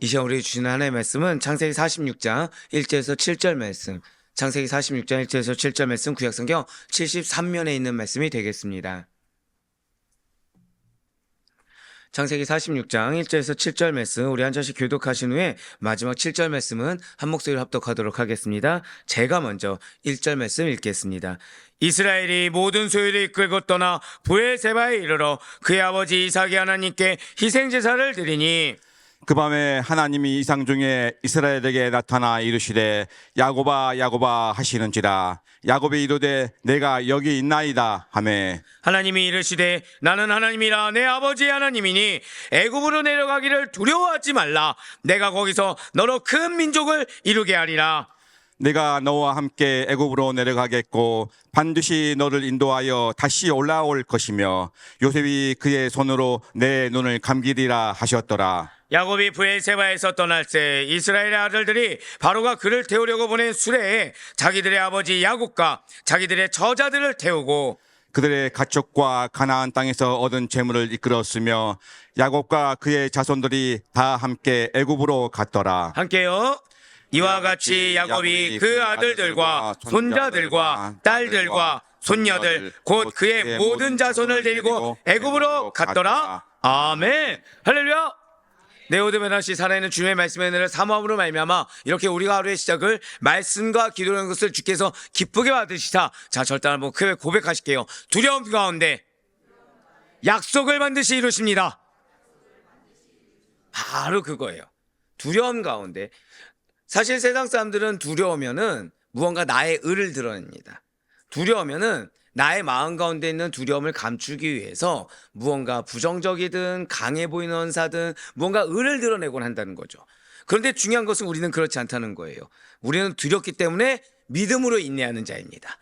이 시간 우리 주시는 하나님의 말씀은 창세기 46장 1절에서 7절 말씀, 창세기 46장 1절에서 7절 말씀, 구약성경 73면에 있는 말씀이 되겠습니다. 창세기 46장 1절에서 7절 말씀, 우리 한 절씩 교독하신 후에 마지막 7절 말씀은 한 목소리로 합독하도록 하겠습니다. 제가 먼저 1절 말씀 읽겠습니다. 이스라엘이 모든 소유를 이끌고 떠나 브엘세바에 이르러 그의 아버지 이삭의 하나님께 희생제사를 드리니, 그 밤에 하나님이 이상 중에 이스라엘에게 나타나 이르시되 야곱아 야곱아 하시는지라. 야곱이 이르되 내가 여기 있나이다 하매, 하나님이 이르시되 나는 하나님이라 내 아버지의 하나님이니 애굽으로 내려가기를 두려워하지 말라. 내가 거기서 너로 큰 민족을 이루게 하리라. 내가 너와 함께 애굽으로 내려가겠고 반드시 너를 인도하여 다시 올라올 것이며 요셉이 그의 손으로 내 눈을 감기리라 하셨더라. 야곱이 브엘세바에서 떠날 때 이스라엘의 아들들이 바로가 그를 태우려고 보낸 수레에 자기들의 아버지 야곱과 자기들의 저자들을 태우고 그들의 가축과 가나안 땅에서 얻은 재물을 이끌었으며 야곱과 그의 자손들이 다 함께 애굽으로 갔더라. 함께요. 이와 같이 야곱이 그 아들들과 손자들과 딸들과 손녀들 곧 그의 모든 자손을 데리고 애굽으로 갔더라. 아멘. 할렐루야. 네오드메나시 살아있는 주님의 말씀의 은혜를 사모함으로 말미암아 이렇게 우리가 하루의 시작을 말씀과 기도라는 것을 주께서 기쁘게 받으시다. 자, 절단 한번 크게 고백하실게요. 두려움 가운데 약속을 반드시 이루십니다. 바로 그거예요. 두려움 가운데. 사실 세상 사람들은 두려우면은 무언가 나의 의를 드러냅니다. 두려우면은 나의 마음 가운데 있는 두려움을 감추기 위해서 무언가 부정적이든 강해 보이는 언사든 무언가 의를 드러내곤 한다는 거죠. 그런데 중요한 것은 우리는 그렇지 않다는 거예요. 우리는 두렵기 때문에 믿음으로 인내하는 자입니다.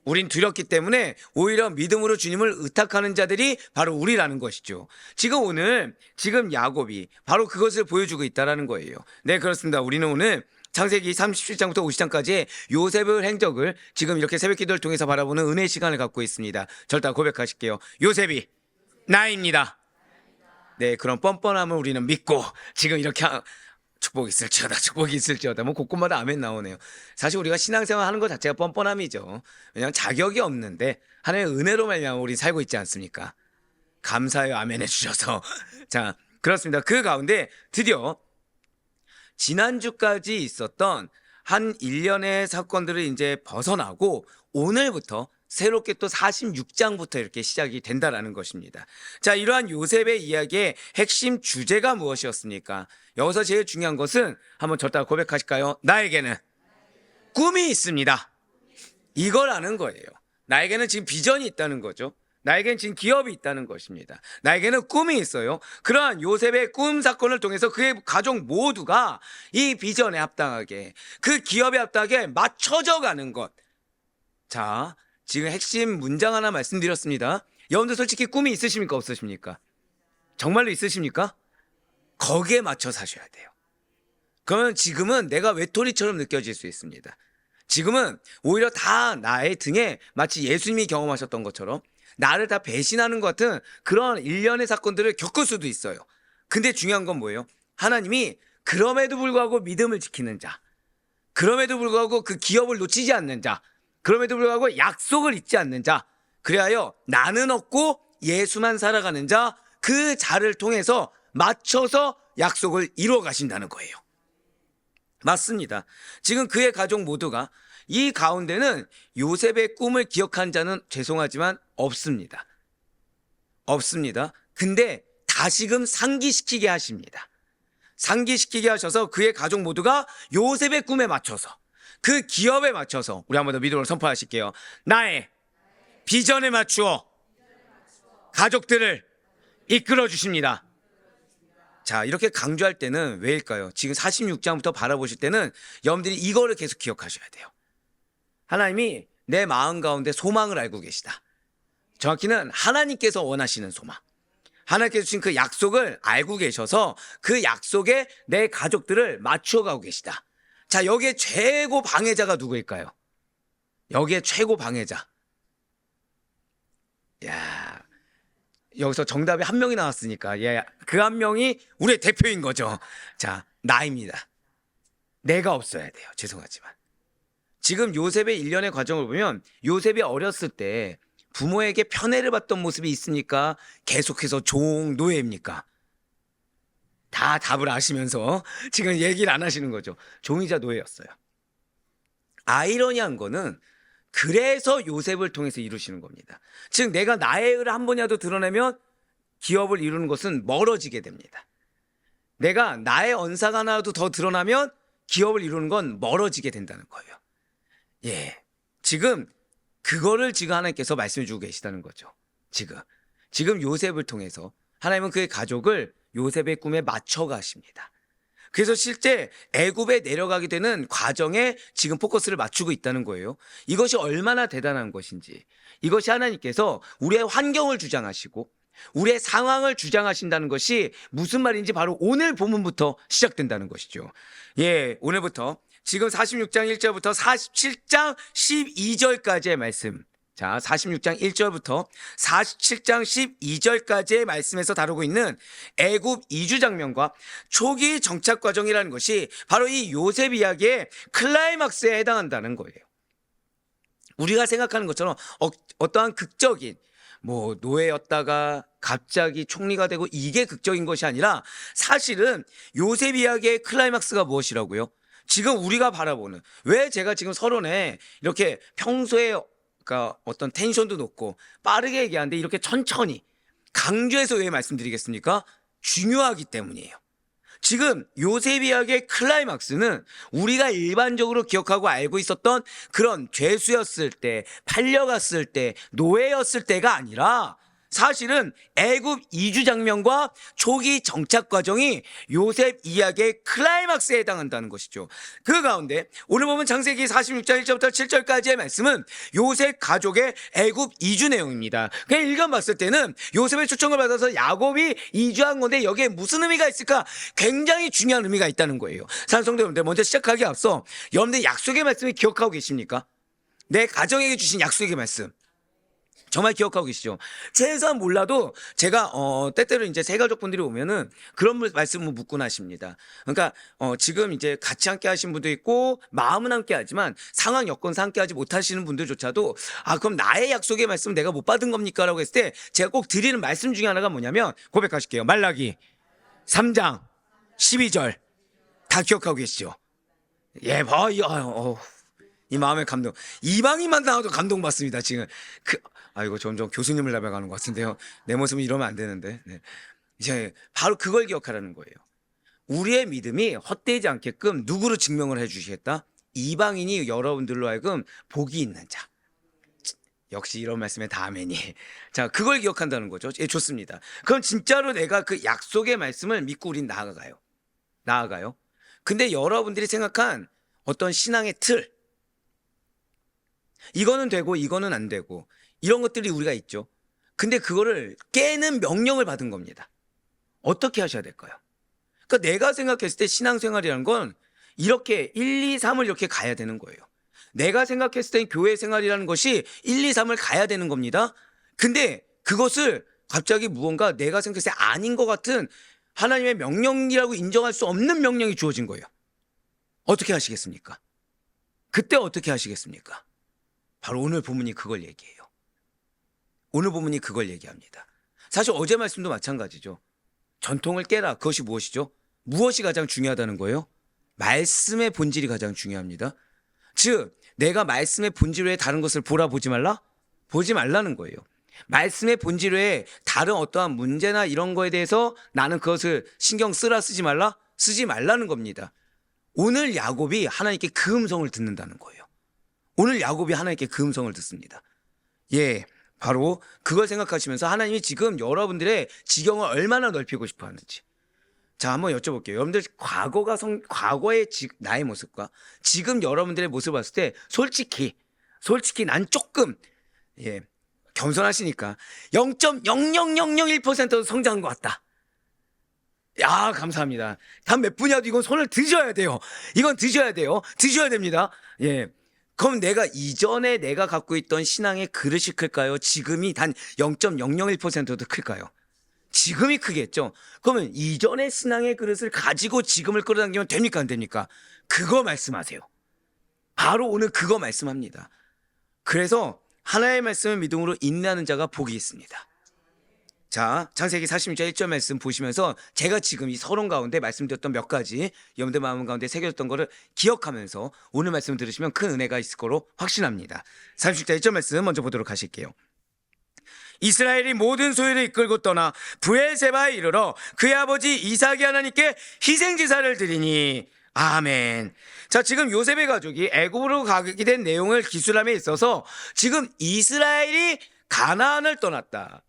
우린 두렵기 때문에 오히려 믿음으로 주님을 의탁하는 자들이 바로 우리라는 것이죠. 지금 야곱이 바로 그것을 보여주고 있다는 거예요. 네, 그렇습니다. 우리는 오늘 창세기 37장부터 50장까지의 요셉의 행적을 지금 이렇게 새벽 기도를 통해서 바라보는 은혜의 시간을 갖고 있습니다. 절단 고백하실게요. 요셉이 나입니다. 네, 그런 뻔뻔함을 우리는 믿고 지금 이렇게 축복이 있을지어다. 뭐 곳곳마다 아멘 나오네요. 사실 우리가 신앙생활 하는 것 자체가 뻔뻔함이죠. 왜냐하면 자격이 없는데 하나님의 은혜로 말미암아 우리 살고 있지 않습니까? 감사해요. 아멘 해주셔서. 자, 그렇습니다. 그 가운데 드디어 지난주까지 있었던 한 일련의 사건들을 이제 벗어나고 오늘부터 새롭게 또 46장부터 이렇게 시작이 된다라는 것입니다. 자, 이러한 요셉의 이야기의 핵심 주제가 무엇이었습니까? 여기서 제일 중요한 것은 한번 저따 고백하실까요? 나에게는 꿈이 있습니다. 이걸 아는 거예요. 나에게는 지금 비전이 있다는 거죠. 나에게는 지금 기업이 있다는 것입니다. 나에게는 꿈이 있어요. 그러한 요셉의 꿈 사건을 통해서 그의 가족 모두가 이 비전에 합당하게, 그 기업에 합당하게 맞춰져 가는 것. 자, 지금 핵심 문장 하나 말씀드렸습니다. 여러분들 솔직히 꿈이 있으십니까? 없으십니까? 정말로 있으십니까? 거기에 맞춰 사셔야 돼요. 그러면 지금은 내가 외톨이처럼 느껴질 수 있습니다. 지금은 오히려 다 나의 등에 마치 예수님이 경험하셨던 것처럼 나를 다 배신하는 것 같은 그런 일련의 사건들을 겪을 수도 있어요. 근데 중요한 건 뭐예요? 하나님이 그럼에도 불구하고 믿음을 지키는 자, 그럼에도 불구하고 그 기업을 놓치지 않는 자, 그럼에도 불구하고 약속을 잊지 않는 자, 그리하여 나는 없고 예수만 살아가는 자, 그 자를 통해서 맞춰서 약속을 이루어 가신다는 거예요. 맞습니다. 지금 그의 가족 모두가 이 가운데는 요셉의 꿈을 기억한 자는 죄송하지만 없습니다. 없습니다. 근데 다시금 상기시키게 하십니다. 상기시키게 하셔서 그의 가족 모두가 요셉의 꿈에 맞춰서, 그 기업에 맞춰서, 우리 한번 더 믿음으로 선포하실게요. 나의 비전에 맞추어 가족들을 이끌어 주십니다. 자, 이렇게 강조할 때는 왜일까요? 지금 46장부터 바라보실 때는 여러분들이 이거를 계속 기억하셔야 돼요. 하나님이 내 마음 가운데 소망을 알고 계시다. 정확히는 하나님께서 원하시는 소망, 하나님께서 주신 그 약속을 알고 계셔서 그 약속에 내 가족들을 맞춰가고 계시다. 자, 여기에 최고 방해자가 누구일까요? 여기에 최고 방해자. 야, 여기서 정답이 한 명이 나왔으니까 예, 그 한 명이 우리의 대표인 거죠. 자, 나입니다. 내가 없어야 돼요. 죄송하지만. 지금 요셉의 일련의 과정을 보면 요셉이 어렸을 때 부모에게 편애를 받던 모습이 있습니까? 계속해서 종, 노예입니까? 다 답을 아시면서 지금 얘기를 안 하시는 거죠. 종이자 노예였어요. 아이러니한 거는 그래서 요셉을 통해서 이루시는 겁니다. 즉 내가 나의 의를 한 번이라도 드러내면 기업을 이루는 것은 멀어지게 됩니다. 내가 나의 언사가 하나라도 더 드러나면 기업을 이루는 건 멀어지게 된다는 거예요. 예, 지금 그거를 지금 하나님께서 말씀해 주고 계시다는 거죠. 지금 요셉을 통해서 하나님은 그의 가족을 요셉의 꿈에 맞춰 가십니다. 그래서 실제 애굽에 내려가게 되는 과정에 지금 포커스를 맞추고 있다는 거예요. 이것이 얼마나 대단한 것인지, 이것이 하나님께서 우리의 환경을 주장하시고 우리의 상황을 주장하신다는 것이 무슨 말인지 바로 오늘 본문부터 시작된다는 것이죠. 예, 오늘부터 지금 46장 1절부터 47장 12절까지의 말씀. 자, 46장 1절부터 47장 12절까지의 말씀에서 다루고 있는 애굽 이주 장면과 초기 정착 과정이라는 것이 바로 이 요셉 이야기의 클라이막스에 해당한다는 거예요. 우리가 생각하는 것처럼 어떠한 극적인 뭐 노예였다가 갑자기 총리가 되고 이게 극적인 것이 아니라 사실은 요셉 이야기의 클라이막스가 무엇이라고요? 지금 우리가 바라보는, 왜 제가 지금 서론에 이렇게 평소에 그러니까 어떤 텐션도 높고 빠르게 얘기하는데 이렇게 천천히 강조해서 왜 말씀드리겠습니까? 중요하기 때문이에요. 지금 요셉 이야기의 클라이막스는 우리가 일반적으로 기억하고 알고 있었던 그런 죄수였을 때, 팔려갔을 때, 노예였을 때가 아니라 사실은 애굽 이주 장면과 초기 정착 과정이 요셉 이야기의 클라이막스에 해당한다는 것이죠. 그 가운데 오늘 보면 창세기 46장 1절부터 7절까지의 말씀은 요셉 가족의 애굽 이주 내용입니다. 그냥 읽어봤을 때는 요셉의 초청을 받아서 야곱이 이주한 건데 여기에 무슨 의미가 있을까? 굉장히 중요한 의미가 있다는 거예요. 산성도 여러분들, 먼저 시작하기 앞서 여러분들 약속의 말씀을 기억하고 계십니까? 내 가정에게 주신 약속의 말씀 정말 기억하고 계시죠? 최소한 몰라도 제가 때때로 이제 새 가족분들이 오면은 그런 말씀을 묻곤 하십니다. 그러니까 지금 이제 같이 함께 하신 분도 있고 마음은 함께 하지만 상황 여건상 함께 하지 못하시는 분들조차도 그럼 나의 약속의 말씀 내가 못 받은 겁니까? 라고 했을 때 제가 꼭 드리는 말씀 중에 하나가 뭐냐면 고백하실게요. 말라기 3장 12절 다 기억하고 계시죠? 예, 이 마음의 감동. 이방인만 나와도 감동받습니다. 지금 이거 점점 교수님을 닮아가는 것 같은데요. 내 모습은 이러면 안 되는데. 네. 이제 바로 그걸 기억하라는 거예요. 우리의 믿음이 헛되지 않게끔 누구로 증명을 해주시겠다? 이방인이 여러분들로 하여금 복이 있는 자. 역시 이런 말씀에 다 아멘이. 자, 그걸 기억한다는 거죠. 예, 좋습니다. 그럼 진짜로 내가 그 약속의 말씀을 믿고 우린 나아가요. 근데 여러분들이 생각한 어떤 신앙의 틀, 이거는 되고 이거는 안 되고 이런 것들이 우리가 있죠. 근데 그거를 깨는 명령을 받은 겁니다. 어떻게 하셔야 될까요? 그러니까 내가 생각했을 때 신앙생활이라는 건 이렇게 1, 2, 3을 이렇게 가야 되는 거예요. 내가 생각했을 때 교회 생활이라는 것이 1, 2, 3을 가야 되는 겁니다. 근데 그것을 갑자기 무언가 내가 생각했을 때 아닌 것 같은 하나님의 명령이라고 인정할 수 없는 명령이 주어진 거예요. 어떻게 하시겠습니까? 그때 어떻게 하시겠습니까? 바로 오늘 본문이 그걸 얘기해요. 오늘 본문이 그걸 얘기합니다. 사실 어제 말씀도 마찬가지죠. 전통을 깨라. 그것이 무엇이죠? 무엇이 가장 중요하다는 거예요? 말씀의 본질이 가장 중요합니다. 즉 내가 말씀의 본질 외에 다른 것을 보지 말라? 보지 말라는 거예요. 말씀의 본질 외에 다른 어떠한 문제나 이런 거에 대해서 나는 그것을 신경 쓰지 말라? 쓰지 말라는 겁니다. 오늘 야곱이 하나님께 그 음성을 듣는다는 거예요. 오늘 야곱이 하나님께 그 음성을 듣습니다. 예, 바로 그걸 생각하시면서 하나님이 지금 여러분들의 지경을 얼마나 넓히고 싶어 하는지. 자, 한번 여쭤볼게요. 여러분들 과거의 나의 모습과 지금 여러분들의 모습을 봤을 때 솔직히 난 조금 겸손하시니까 0.00001% 성장한 것 같다. 야, 감사합니다. 단 몇 분이라도 이건 손을 드셔야 돼요. 이건 드셔야 됩니다. 예. 그럼 내가 이전에 내가 갖고 있던 신앙의 그릇이 클까요? 지금이 단 0.001%도 클까요? 지금이 크겠죠. 그러면 이전의 신앙의 그릇을 가지고 지금을 끌어당기면 됩니까? 안 됩니까? 그거 말씀하세요. 바로 오늘 그거 말씀합니다. 그래서 하나의 말씀을 믿음으로 인내하는 자가 복이 있습니다. 자, 창세기 46장 1절 말씀 보시면서 제가 지금 이 서론 가운데 말씀드렸던 몇 가지 여러분들 마음 가운데 새겨졌던 거를 기억하면서 오늘 말씀을 들으시면 큰 은혜가 있을 거로 확신합니다. 46장 1절 말씀 먼저 보도록 하실게요. 이스라엘이 모든 소유를 이끌고 떠나 브엘세바에 이르러 그의 아버지 이삭이 하나님께 희생제사를 드리니 아멘. 자, 지금 요셉의 가족이 애굽으로 가게 된 내용을 기술함에 있어서 지금 이스라엘이 가나안을 떠났다.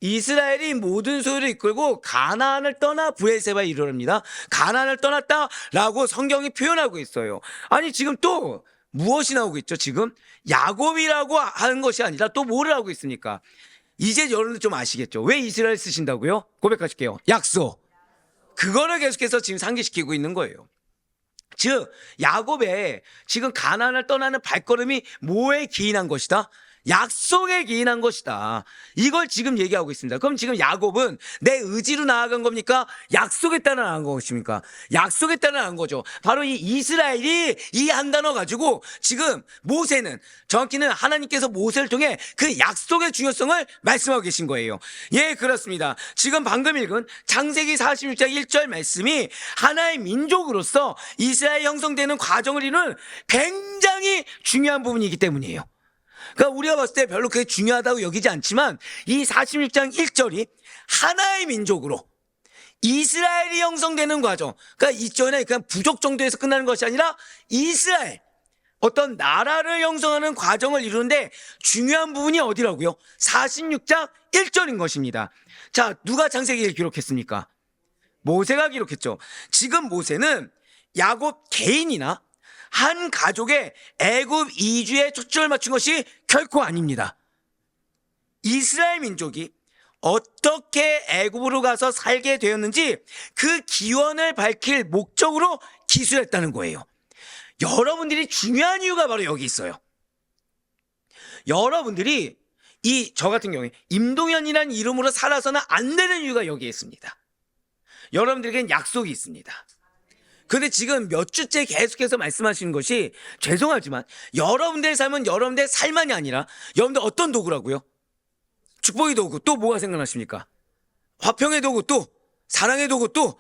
이스라엘이 모든 소유를 이끌고 가나안을 떠나 브엘세바에 이르럽니다. 가나안을 떠났다라고 성경이 표현하고 있어요. 아니 지금 또 무엇이 나오고 있죠? 지금 야곱이라고 하는 것이 아니라 또 뭐를 하고 있습니까? 이제 여러분들 좀 아시겠죠? 왜 이스라엘 쓰신다고요? 고백하실게요. 약속. 그거를 계속해서 지금 상기시키고 있는 거예요. 즉 야곱의 지금 가나안을 떠나는 발걸음이 뭐에 기인한 것이다? 약속에 기인한 것이다. 이걸 지금 얘기하고 있습니다. 그럼 지금 야곱은 내 의지로 나아간 겁니까? 약속에 따라 나아간 것입니까? 약속에 따라 나아간 거죠. 바로 이 이스라엘이 이 한 단어 가지고 지금 모세는 정확히는 하나님께서 모세를 통해 그 약속의 중요성을 말씀하고 계신 거예요. 예, 그렇습니다. 지금 방금 읽은 창세기 46장 1절 말씀이 하나의 민족으로서 이스라엘 형성되는 과정을 이루는 굉장히 중요한 부분이기 때문이에요. 그러니까 우리가 봤을 때 별로 그게 중요하다고 여기지 않지만 이 46장 1절이 하나의 민족으로 이스라엘이 형성되는 과정, 그러니까 이전에 그냥 부족 정도에서 끝나는 것이 아니라 이스라엘 어떤 나라를 형성하는 과정을 이루는데 중요한 부분이 어디라고요? 46장 1절인 것입니다. 자, 누가 창세기를 기록했습니까? 모세가 기록했죠. 지금 모세는 야곱 개인이나 한 가족의 애굽 이주에 초점을 맞춘 것이 결코 아닙니다. 이스라엘 민족이 어떻게 애굽으로 가서 살게 되었는지 그 기원을 밝힐 목적으로 기술했다는 거예요. 여러분들이 중요한 이유가 바로 여기 있어요. 여러분들이 저 같은 경우에 임동현이라는 이름으로 살아서는 안 되는 이유가 여기에 있습니다. 여러분들에겐 약속이 있습니다. 근데 지금 몇 주째 계속해서 말씀하시는 것이 죄송하지만 여러분들의 삶은 여러분들의 삶만이 아니라 여러분들 어떤 도구라고요? 축복의 도구, 또 뭐가 생각나십니까? 화평의 도구, 또 사랑의 도구, 또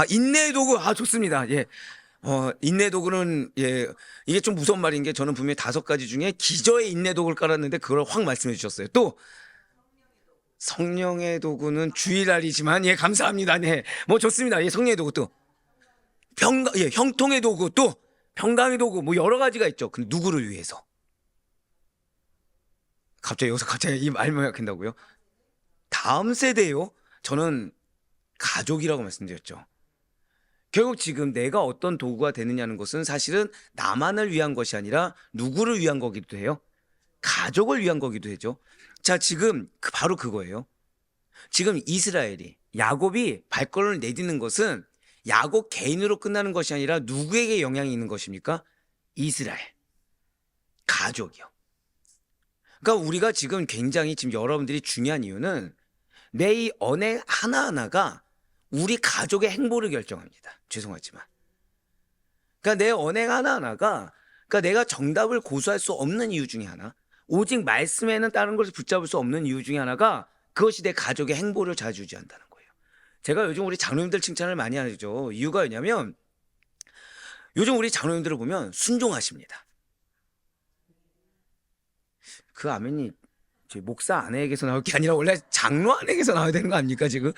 인내의 도구. 좋습니다. 예. 인내 도구는 이게 좀 무서운 말인 게 저는 분명히 5가지 중에 기저의 인내 도구를 깔았는데 그걸 확 말씀해 주셨어요. 또 성령의 도구는 주일날이지만 감사합니다. 네. 뭐 좋습니다. 성령의 도구, 또 형통의 도구, 또 평강의 도구, 뭐 여러 가지가 있죠. 근데 누구를 위해서? 여기서 갑자기 이 말만 약한다고요? 다음 세대요? 저는 가족이라고 말씀드렸죠. 결국 지금 내가 어떤 도구가 되느냐는 것은 사실은 나만을 위한 것이 아니라 누구를 위한 거기도 해요. 가족을 위한 거기도 되죠. 자, 지금 바로 그거예요. 지금 이스라엘이 야곱이 발걸음을 내딛는 것은 야곱 개인으로 끝나는 것이 아니라 누구에게 영향이 있는 것입니까? 이스라엘 가족이요. 그러니까 우리가 지금 굉장히 지금 여러분들이 중요한 이유는 내 이 언행 하나하나가 우리 가족의 행보를 결정합니다. 죄송하지만. 그러니까 내 언행 하나하나가 그러니까 내가 정답을 고수할 수 없는 이유 중에 하나, 오직 말씀에는 다른 것을 붙잡을 수 없는 이유 중에 하나가 그것이 내 가족의 행보를 좌지우지한다는 거예요. 제가 요즘 우리 장로님들 칭찬을 많이 하죠. 이유가 뭐냐면 요즘 우리 장로님들을 보면 순종하십니다. 그 아멘이 목사 아내에게서 나올 게 아니라 원래 장로 아내에게서 나와야 되는 거 아닙니까 지금?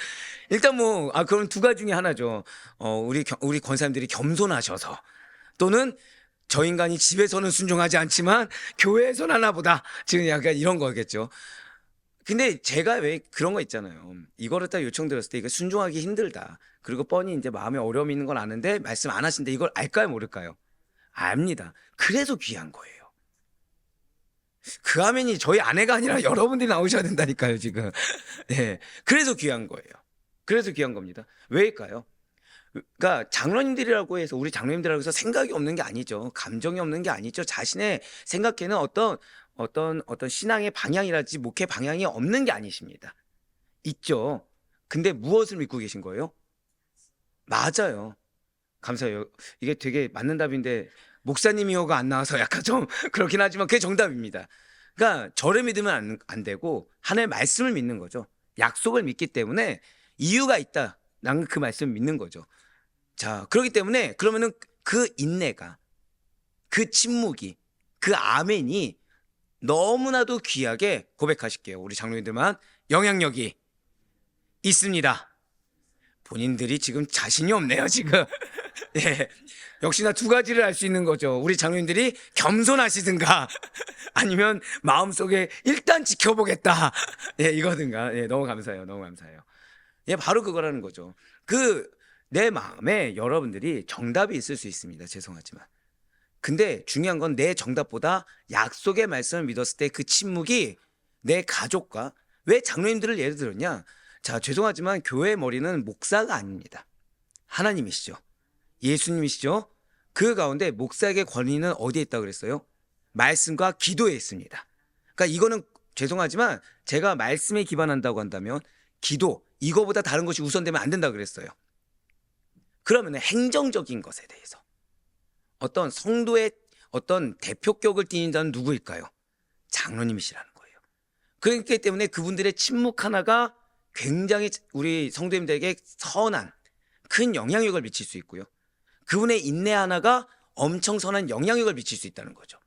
일단 그럼 2가지 중에 하나죠. 우리 권사님들이 겸손하셔서, 또는 저 인간이 집에서는 순종하지 않지만 교회에서는 하나 보다, 지금 약간 이런 거겠죠. 근데 제가 왜 그런 거 있잖아요. 이거를 딱 요청드렸을 때 이거 순종하기 힘들다, 그리고 뻔히 이제 마음에 어려움이 있는 건 아는데 말씀 안 하신데 이걸 알까요 모를까요? 압니다. 그래서 귀한 거예요. 그 아멘이 저희 아내가 아니라 여러분들이 나오셔야 된다니까요 지금. 네, 그래서 귀한 거예요. 그래서 귀한 겁니다. 왜일까요? 그러니까 장로님들이라고 해서 우리 장로님들이라고 해서 생각이 없는 게 아니죠. 감정이 없는 게 아니죠. 자신의 생각에는 어떤 신앙의 방향이라든지 목회 방향이 없는 게 아니십니다. 있죠. 근데 무엇을 믿고 계신 거예요? 맞아요. 감사해요. 이게 되게 맞는 답인데 목사님이요가 안 나와서 약간 좀 그렇긴 하지만 그게 정답입니다. 그러니까 저를 믿으면 안 되고 하나님의 말씀을 믿는 거죠. 약속을 믿기 때문에 이유가 있다. 나는 그 말씀을 믿는 거죠. 자, 그렇기 때문에 그러면은 그 인내가, 그 침묵이, 그 아멘이 너무나도 귀하게 고백하실게요. 우리 장로님들만 영향력이 있습니다. 본인들이 지금 자신이 없네요, 지금. 예. 역시나 두 가지를 알 수 있는 거죠. 우리 장로님들이 겸손하시든가 아니면 마음속에 일단 지켜보겠다. 예, 이거든가. 예, 너무 감사해요. 너무 감사해요. 예, 바로 그거라는 거죠. 내 마음에 여러분들이 정답이 있을 수 있습니다. 죄송하지만. 근데 중요한 건 내 정답보다 약속의 말씀을 믿었을 때 그 침묵이 내 가족과 왜 장로님들을 예를 들었냐? 자, 죄송하지만 교회의 머리는 목사가 아닙니다. 하나님이시죠. 예수님이시죠. 그 가운데 목사에게 권위는 어디에 있다고 그랬어요? 말씀과 기도에 있습니다. 그러니까 이거는 죄송하지만 제가 말씀에 기반한다고 한다면 기도 이거보다 다른 것이 우선되면 안 된다고 그랬어요. 그러면 행정적인 것에 대해서 어떤 성도의 어떤 대표격을 띠는 자는 누구일까요? 장로님이시라는 거예요. 그렇기 때문에 그분들의 침묵 하나가 굉장히 우리 성도님들에게 선한 큰 영향력을 미칠 수 있고요. 그분의 인내 하나가 엄청 선한 영향력을 미칠 수 있다는 거죠.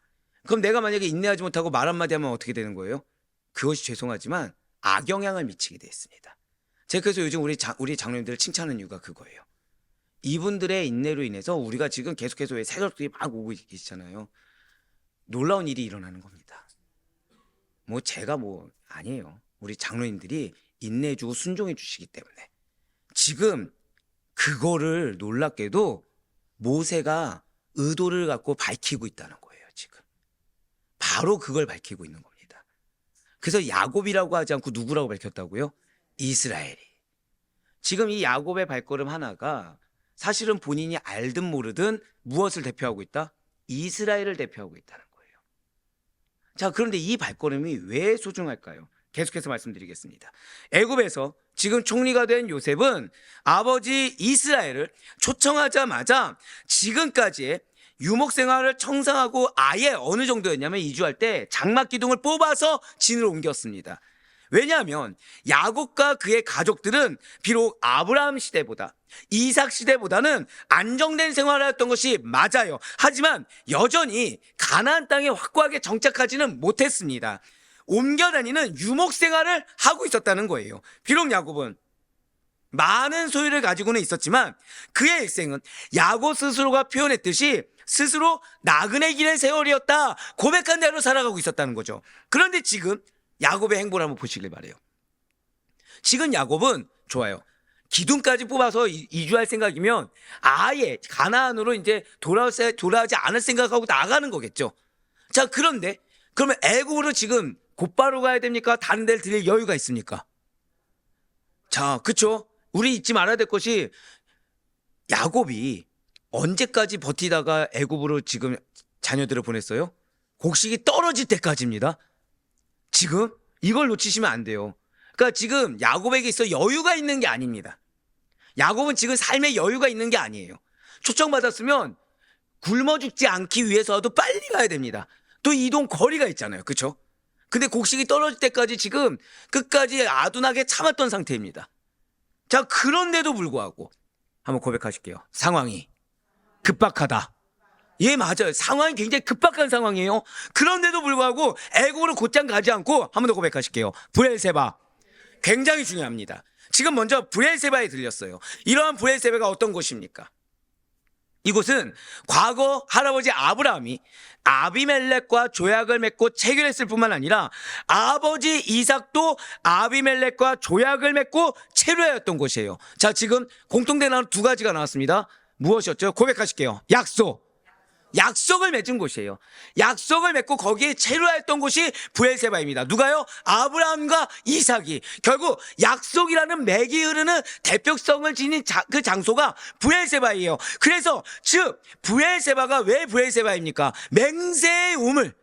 그럼 내가 만약에 인내하지 못하고 말 한마디 하면 어떻게 되는 거예요? 그것이 죄송하지만 악영향을 미치게 되어 있습니다. 제가 그래서 요즘 우리 장로님들을 칭찬하는 이유가 그거예요. 이분들의 인내로 인해서 우리가 지금 계속해서 왜 새가족들이 막 오고 계시잖아요. 놀라운 일이 일어나는 겁니다. 제가 아니에요. 우리 장로님들이 인내해주고 순종해 주시기 때문에 지금 그거를 놀랍게도 모세가 의도를 갖고 밝히고 있다는 거예요. 지금 바로 그걸 밝히고 있는 겁니다. 그래서 야곱이라고 하지 않고 누구라고 밝혔다고요? 이스라엘이. 지금 이 야곱의 발걸음 하나가 사실은 본인이 알든 모르든 무엇을 대표하고 있다? 이스라엘을 대표하고 있다는 거예요. 자, 그런데 이 발걸음이 왜 소중할까요? 계속해서 말씀드리겠습니다. 애굽에서 지금 총리가 된 요셉은 아버지 이스라엘을 초청하자마자 지금까지의 유목 생활을 청산하고 아예 어느 정도였냐면 이주할 때 장막 기둥을 뽑아서 진으로 옮겼습니다. 왜냐하면 야곱과 그의 가족들은 비록 아브라함 시대보다 이삭 시대보다는 안정된 생활을 했던 것이 맞아요. 하지만 여전히 가나안 땅에 확고하게 정착하지는 못했습니다. 옮겨다니는 유목 생활을 하고 있었다는 거예요. 비록 야곱은 많은 소유를 가지고는 있었지만 그의 일생은 야곱 스스로가 표현했듯이 스스로 나그네 길의 세월이었다 고백한 대로 살아가고 있었다는 거죠. 그런데 지금 야곱의 행보를 한번 보시길 바래요. 지금 야곱은 좋아요. 기둥까지 뽑아서 이주할 생각이면 아예 가나안으로 이제 돌아오지 않을 생각하고 나가는 거겠죠. 자, 그런데 그러면 애굽으로 지금 곧바로 가야 됩니까? 다른 데를 들릴 여유가 있습니까? 자, 그쵸? 우리 잊지 말아야 될 것이 야곱이 언제까지 버티다가 애굽으로 지금 자녀들을 보냈어요? 곡식이 떨어질 때까지입니다. 지금 이걸 놓치시면 안 돼요. 그러니까 지금 야곱에게 있어 여유가 있는 게 아닙니다. 야곱은 지금 삶에 여유가 있는 게 아니에요. 초청받았으면 굶어 죽지 않기 위해서라도 빨리 가야 됩니다. 또 이동 거리가 있잖아요. 그렇죠? 근데 곡식이 떨어질 때까지 지금 끝까지 아둔하게 참았던 상태입니다. 자, 그런데도 불구하고 한번 고백하실게요. 상황이 급박하다. 예, 맞아요. 상황이 굉장히 급박한 상황이에요. 그런데도 불구하고 애굽으로 곧장 가지 않고 한 번 더 고백하실게요. 브엘세바. 굉장히 중요합니다. 지금 먼저 브엘세바에 들렸어요. 이러한 브엘세바가 어떤 곳입니까? 이곳은 과거 할아버지 아브라함이 아비멜렉과 조약을 맺고 체결했을 뿐만 아니라 아버지 이삭도 아비멜렉과 조약을 맺고 체류하였던 곳이에요. 자, 지금 공통된 단어 두 가지가 나왔습니다. 무엇이었죠? 고백하실게요. 약속. 약속을 맺은 곳이에요. 약속을 맺고 거기에 체류했던 곳이 브엘세바입니다. 누가요? 아브라함과 이삭이. 결국 약속이라는 맥이 흐르는 대표성을 지닌 그 장소가 브엘세바예요. 그래서 즉 브엘세바가 왜 브엘세바입니까? 맹세의 우물,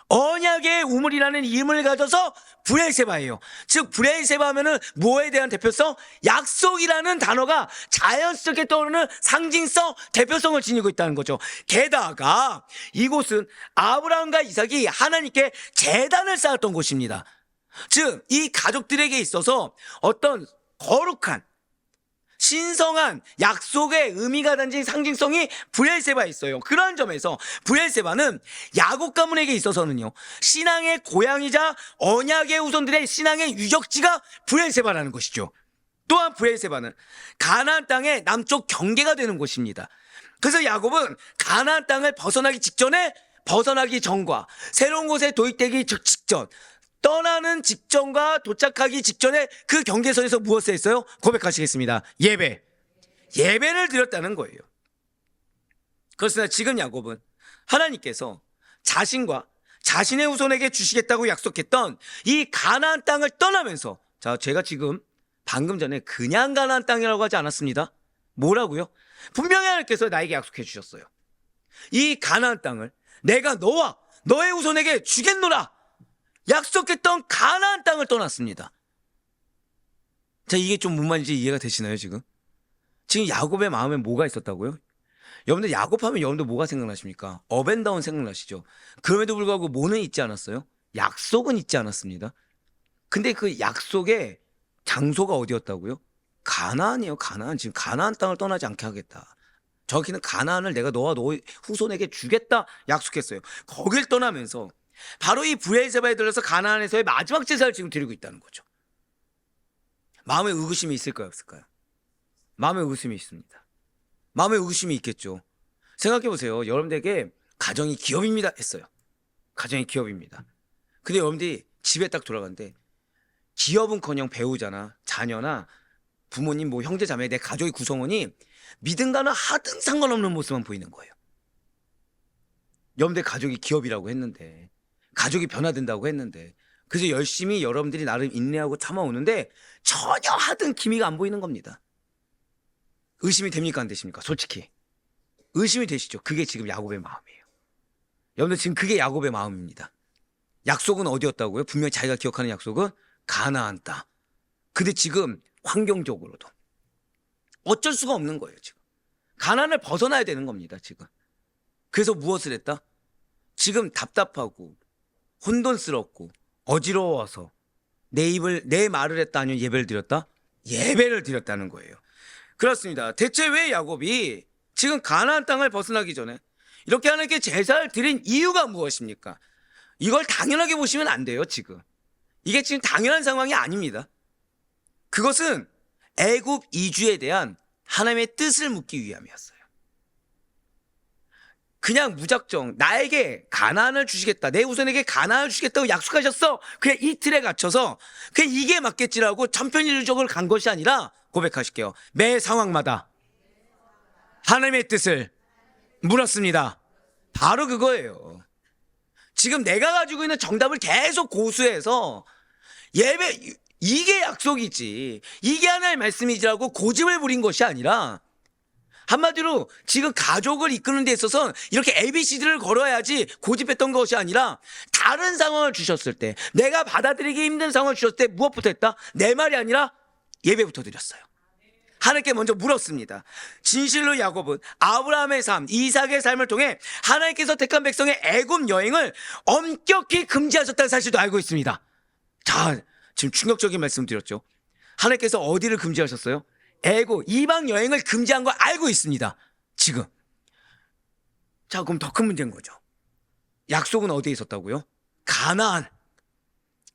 언약의 우물이라는 이름을 가져서 브엘세바예요. 즉 브엘세바 하면은 뭐에 대한 대표성? 약속이라는 단어가 자연스럽게 떠오르는 상징성, 대표성을 지니고 있다는 거죠. 게다가 이곳은 아브라함과 이삭이 하나님께 제단을 쌓았던 곳입니다. 즉 이 가족들에게 있어서 어떤 거룩한 신성한 약속의 의미가 담긴 상징성이 브엘세바에 있어요. 그런 점에서 브엘세바는 야곱 가문에게 있어서는요, 신앙의 고향이자 언약의 후손들의 신앙의 유적지가 브엘세바라는 것이죠. 또한 브엘세바는 가나안 땅의 남쪽 경계가 되는 곳입니다. 그래서 야곱은 가나안 땅을 벗어나기 전과 새로운 곳에 도입되기 직전, 떠나는 직전과 도착하기 직전에 그 경계선에서 무엇을 했어요? 고백하시겠습니다. 예배를 드렸다는 거예요. 그렇습니다. 지금 야곱은 하나님께서 자신과 자신의 후손에게 주시겠다고 약속했던 이 가나안 땅을 떠나면서, 자, 제가 지금 방금 전에 그냥 가나안 땅이라고 하지 않았습니다. 뭐라고요? 분명히 하나님께서 나에게 약속해 주셨어요. 이 가나안 땅을 내가 너와 너의 후손에게 주겠노라. 약속했던 가나안 땅을 떠났습니다. 자, 이게 좀 무슨 말인지 이해가 되시나요, 지금? 지금 야곱의 마음에 뭐가 있었다고요? 여러분들 야곱하면 여러분들 뭐가 생각나십니까? 업앤다운 생각나시죠? 그럼에도 불구하고 뭐는 있지 않았어요? 약속은 있지 않았습니다. 근데 그 약속의 장소가 어디였다고요? 가나안이에요. 가나안. 지금 가나안 땅을 떠나지 않게 하겠다. 저기는 가나안을 내가 너와 너의 후손에게 주겠다 약속했어요. 거길 떠나면서 바로 이 브엘세바에 들어서 가나안에서의 마지막 제사를 지금 드리고 있다는 거죠. 마음에 의구심이 있을까요, 없을까요? 마음에 의구심이 있습니다. 마음에 의구심이 있겠죠. 생각해 보세요. 여러분들에게 가정이 기업입니다 했어요. 가정이 기업입니다. 근데 여러분들이 집에 딱 돌아갔는데 기업은커녕 배우자나 자녀나 부모님, 뭐 형제 자매, 내 가족의 구성원이 믿음과는 하등 상관없는 모습만 보이는 거예요. 여러분들 가족이 기업이라고 했는데, 가족이 변화된다고 했는데, 그래서 열심히 여러분들이 나름 인내하고 참아오는데 전혀 하등 기미가 안 보이는 겁니다. 의심이 됩니까, 안 되십니까? 솔직히 의심이 되시죠? 그게 지금 야곱의 마음이에요. 여러분들 지금 그게 야곱의 마음입니다. 약속은 어디였다고요? 분명히 자기가 기억하는 약속은 가나안 땅. 근데 지금 환경적으로도 어쩔 수가 없는 거예요. 지금 가나안을 벗어나야 되는 겁니다. 지금 그래서 무엇을 했다? 지금 답답하고 혼돈스럽고 어지러워서 내 말을 했다, 아니면 예배를 드렸다? 예배를 드렸다는 거예요. 그렇습니다. 대체 왜 야곱이 지금 가나안 땅을 벗어나기 전에 이렇게 하나님께 제사를 드린 이유가 무엇입니까? 이걸 당연하게 보시면 안 돼요. 지금 이게 지금 당연한 상황이 아닙니다. 그것은 애굽 이주에 대한 하나님의 뜻을 묻기 위함이었어요. 그냥 무작정 나에게 가나안을 주시겠다, 내 후손에게 가나안을 주시겠다고 약속하셨어, 그냥 이 틀에 갇혀서 그냥 이게 맞겠지라고 천편일률적으로 간 것이 아니라, 고백하실게요, 매 상황마다 하나님의 뜻을 물었습니다. 바로 그거예요. 지금 내가 가지고 있는 정답을 계속 고수해서 예배, 이게 약속이지, 이게 하나님의 말씀이지라고 고집을 부린 것이 아니라, 한마디로 지금 가족을 이끄는 데 있어서 이렇게 ABCD를 걸어야지 고집했던 것이 아니라, 다른 상황을 주셨을 때, 내가 받아들이기 힘든 상황을 주셨을 때 무엇부터 했다? 내 말이 아니라 예배부터 드렸어요. 하나님께 먼저 물었습니다. 진실로 야곱은 아브라함의 삶, 이삭의 삶을 통해 하나님께서 택한 백성의 애굽 여행을 엄격히 금지하셨다는 사실도 알고 있습니다. 자, 지금 충격적인 말씀 드렸죠. 하나님께서 어디를 금지하셨어요? 애굽, 이방 여행을 금지한 걸 알고 있습니다. 지금. 자, 그럼 더 큰 문제인 거죠. 약속은 어디에 있었다고요? 가나안.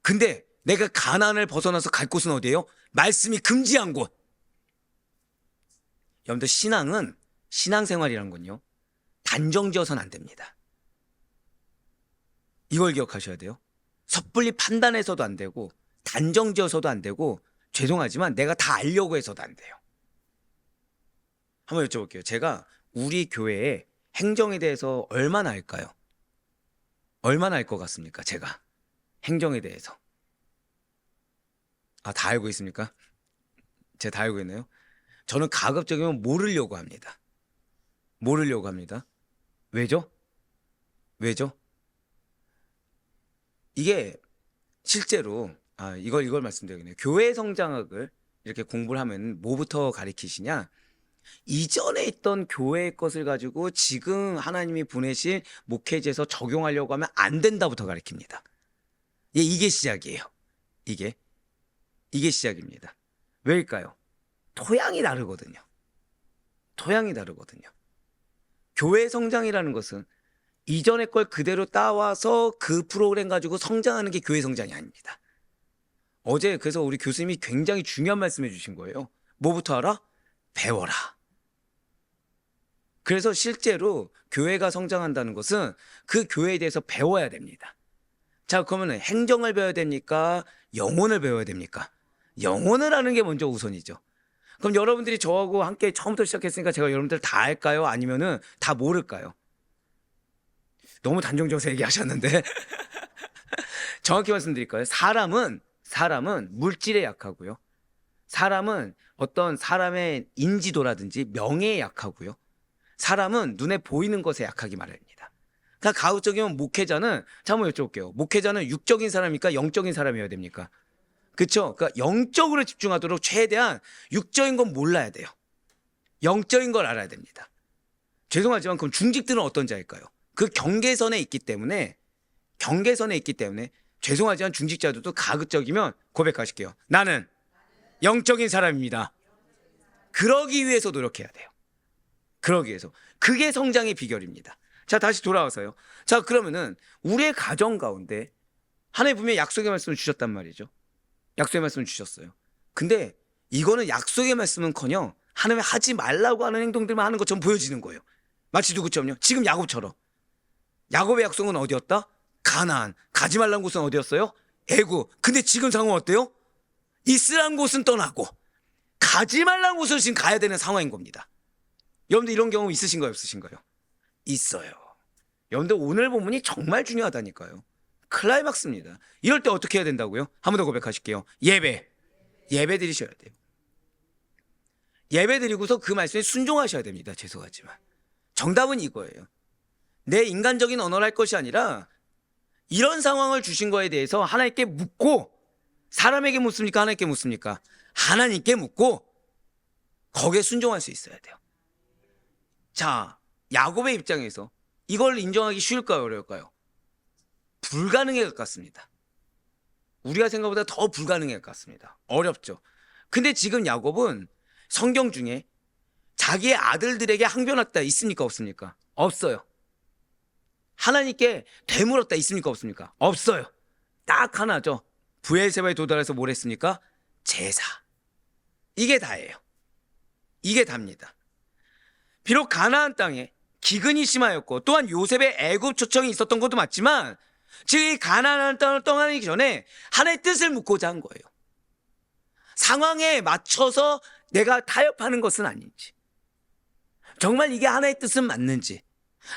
근데 내가 가나안을 벗어나서 갈 곳은 어디예요? 말씀이 금지한 곳. 여러분들, 신앙생활이란 건요, 단정지어서는 안 됩니다. 이걸 기억하셔야 돼요. 섣불리 판단해서도 안 되고, 단정지어서도 안 되고, 죄송하지만 내가 다 알려고 해서도 안 돼요. 한번 여쭤볼게요. 제가 우리 교회의 행정에 대해서 얼마나 알까요? 얼마나 알 것 같습니까? 제가 행정에 대해서. 다 알고 있습니까? 제가 다 알고 있나요? 저는 가급적이면 모르려고 합니다. 모르려고 합니다. 왜죠? 왜죠? 이게 실제로 이걸 말씀드리겠네요. 교회 성장학을 이렇게 공부를 하면 뭐부터 가리키시냐? 이전에 있던 교회의 것을 가지고 지금 하나님이 보내신 목회지에서 적용하려고 하면 안 된다부터 가리킵니다. 이게 시작이에요. 이게 시작입니다. 왜일까요? 토양이 다르거든요. 토양이 다르거든요. 교회 성장이라는 것은 이전의 걸 그대로 따와서 그 프로그램 가지고 성장하는 게 교회 성장이 아닙니다. 어제 그래서 우리 교수님이 굉장히 중요한 말씀해 주신 거예요. 뭐부터 알아? 배워라. 그래서 실제로 교회가 성장한다는 것은 그 교회에 대해서 배워야 됩니다. 자, 그러면 행정을 배워야 됩니까? 영혼을 배워야 됩니까? 영혼을 아는 게 먼저 우선이죠. 그럼 여러분들이 저하고 함께 처음부터 시작했으니까 제가 여러분들 다 알까요? 아니면은 다 모를까요? 너무 단정지어서 얘기하셨는데 정확히 말씀드릴까요? 사람은 물질에 약하고요. 사람은 어떤 사람의 인지도라든지 명예에 약하고요. 사람은 눈에 보이는 것에 약하기 마련입니다. 그러니까 가급적이면 목회자는 한번 여쭤볼게요. 목회자는 육적인 사람입니까? 영적인 사람이어야 됩니까? 그렇죠? 그러니까 영적으로 집중하도록 최대한 육적인 건 몰라야 돼요. 영적인 걸 알아야 됩니다. 죄송하지만 그럼 중직들은 어떤 자일까요? 그 경계선에 있기 때문에 죄송하지만 중직자들도 가급적이면 고백하실게요. 나는 영적인 사람입니다. 그러기 위해서 노력해야 돼요. 그러기 위해서. 그게 성장의 비결입니다. 자, 다시 돌아와서요. 자, 그러면은 우리의 가정 가운데 하나님 분명히 약속의 말씀을 주셨단 말이죠. 약속의 말씀을 주셨어요. 근데 이거는 약속의 말씀은커녕 하나님이 하지 말라고 하는 행동들만 하는 것처럼 보여지는 거예요. 마치 누구처럼요? 지금 야곱처럼. 야곱의 약속은 어디였다? 가나안. 가지 말라는 곳은 어디였어요? 애굽. 근데 지금 상황은 어때요? 있으란 곳은 떠나고 가지 말라는 곳을 지금 가야 되는 상황인 겁니다. 여러분들 이런 경험 있으신가요? 없으신가요? 있어요. 여러분들 오늘 본문이 정말 중요하다니까요. 클라이막스입니다. 이럴 때 어떻게 해야 된다고요? 한 번 더 고백하실게요. 예배 드리셔야 돼요. 예배 드리고서 그 말씀에 순종하셔야 됩니다. 죄송하지만 정답은 이거예요. 내 인간적인 언어를 할 것이 아니라 이런 상황을 주신 거에 대해서 하나님께 묻고, 사람에게 묻습니까? 하나님께 묻습니까? 하나님께 묻고 거기에 순종할 수 있어야 돼요. 자, 야곱의 입장에서 이걸 인정하기 쉬울까요? 어려울까요? 불가능에 가깝습니다. 우리가 생각보다 더 불가능에 가깝습니다. 어렵죠. 근데 지금 야곱은 성경 중에 자기의 아들들에게 항변했다 있습니까? 없습니까? 없어요. 하나님께 되물었다 있습니까? 없습니까? 없어요. 딱 하나죠. 브엘세바에 도달해서 뭘 했습니까? 제사. 이게 다예요. 이게 답니다. 비록 가나안 땅에 기근이 심하였고 또한 요셉의 애굽 초청이 있었던 것도 맞지만 지금 이 가나안 땅을 떠나기 전에 하나님의 뜻을 묻고자 한 거예요. 상황에 맞춰서 내가 타협하는 것은 아닌지, 정말 이게 하나의 뜻은 맞는지,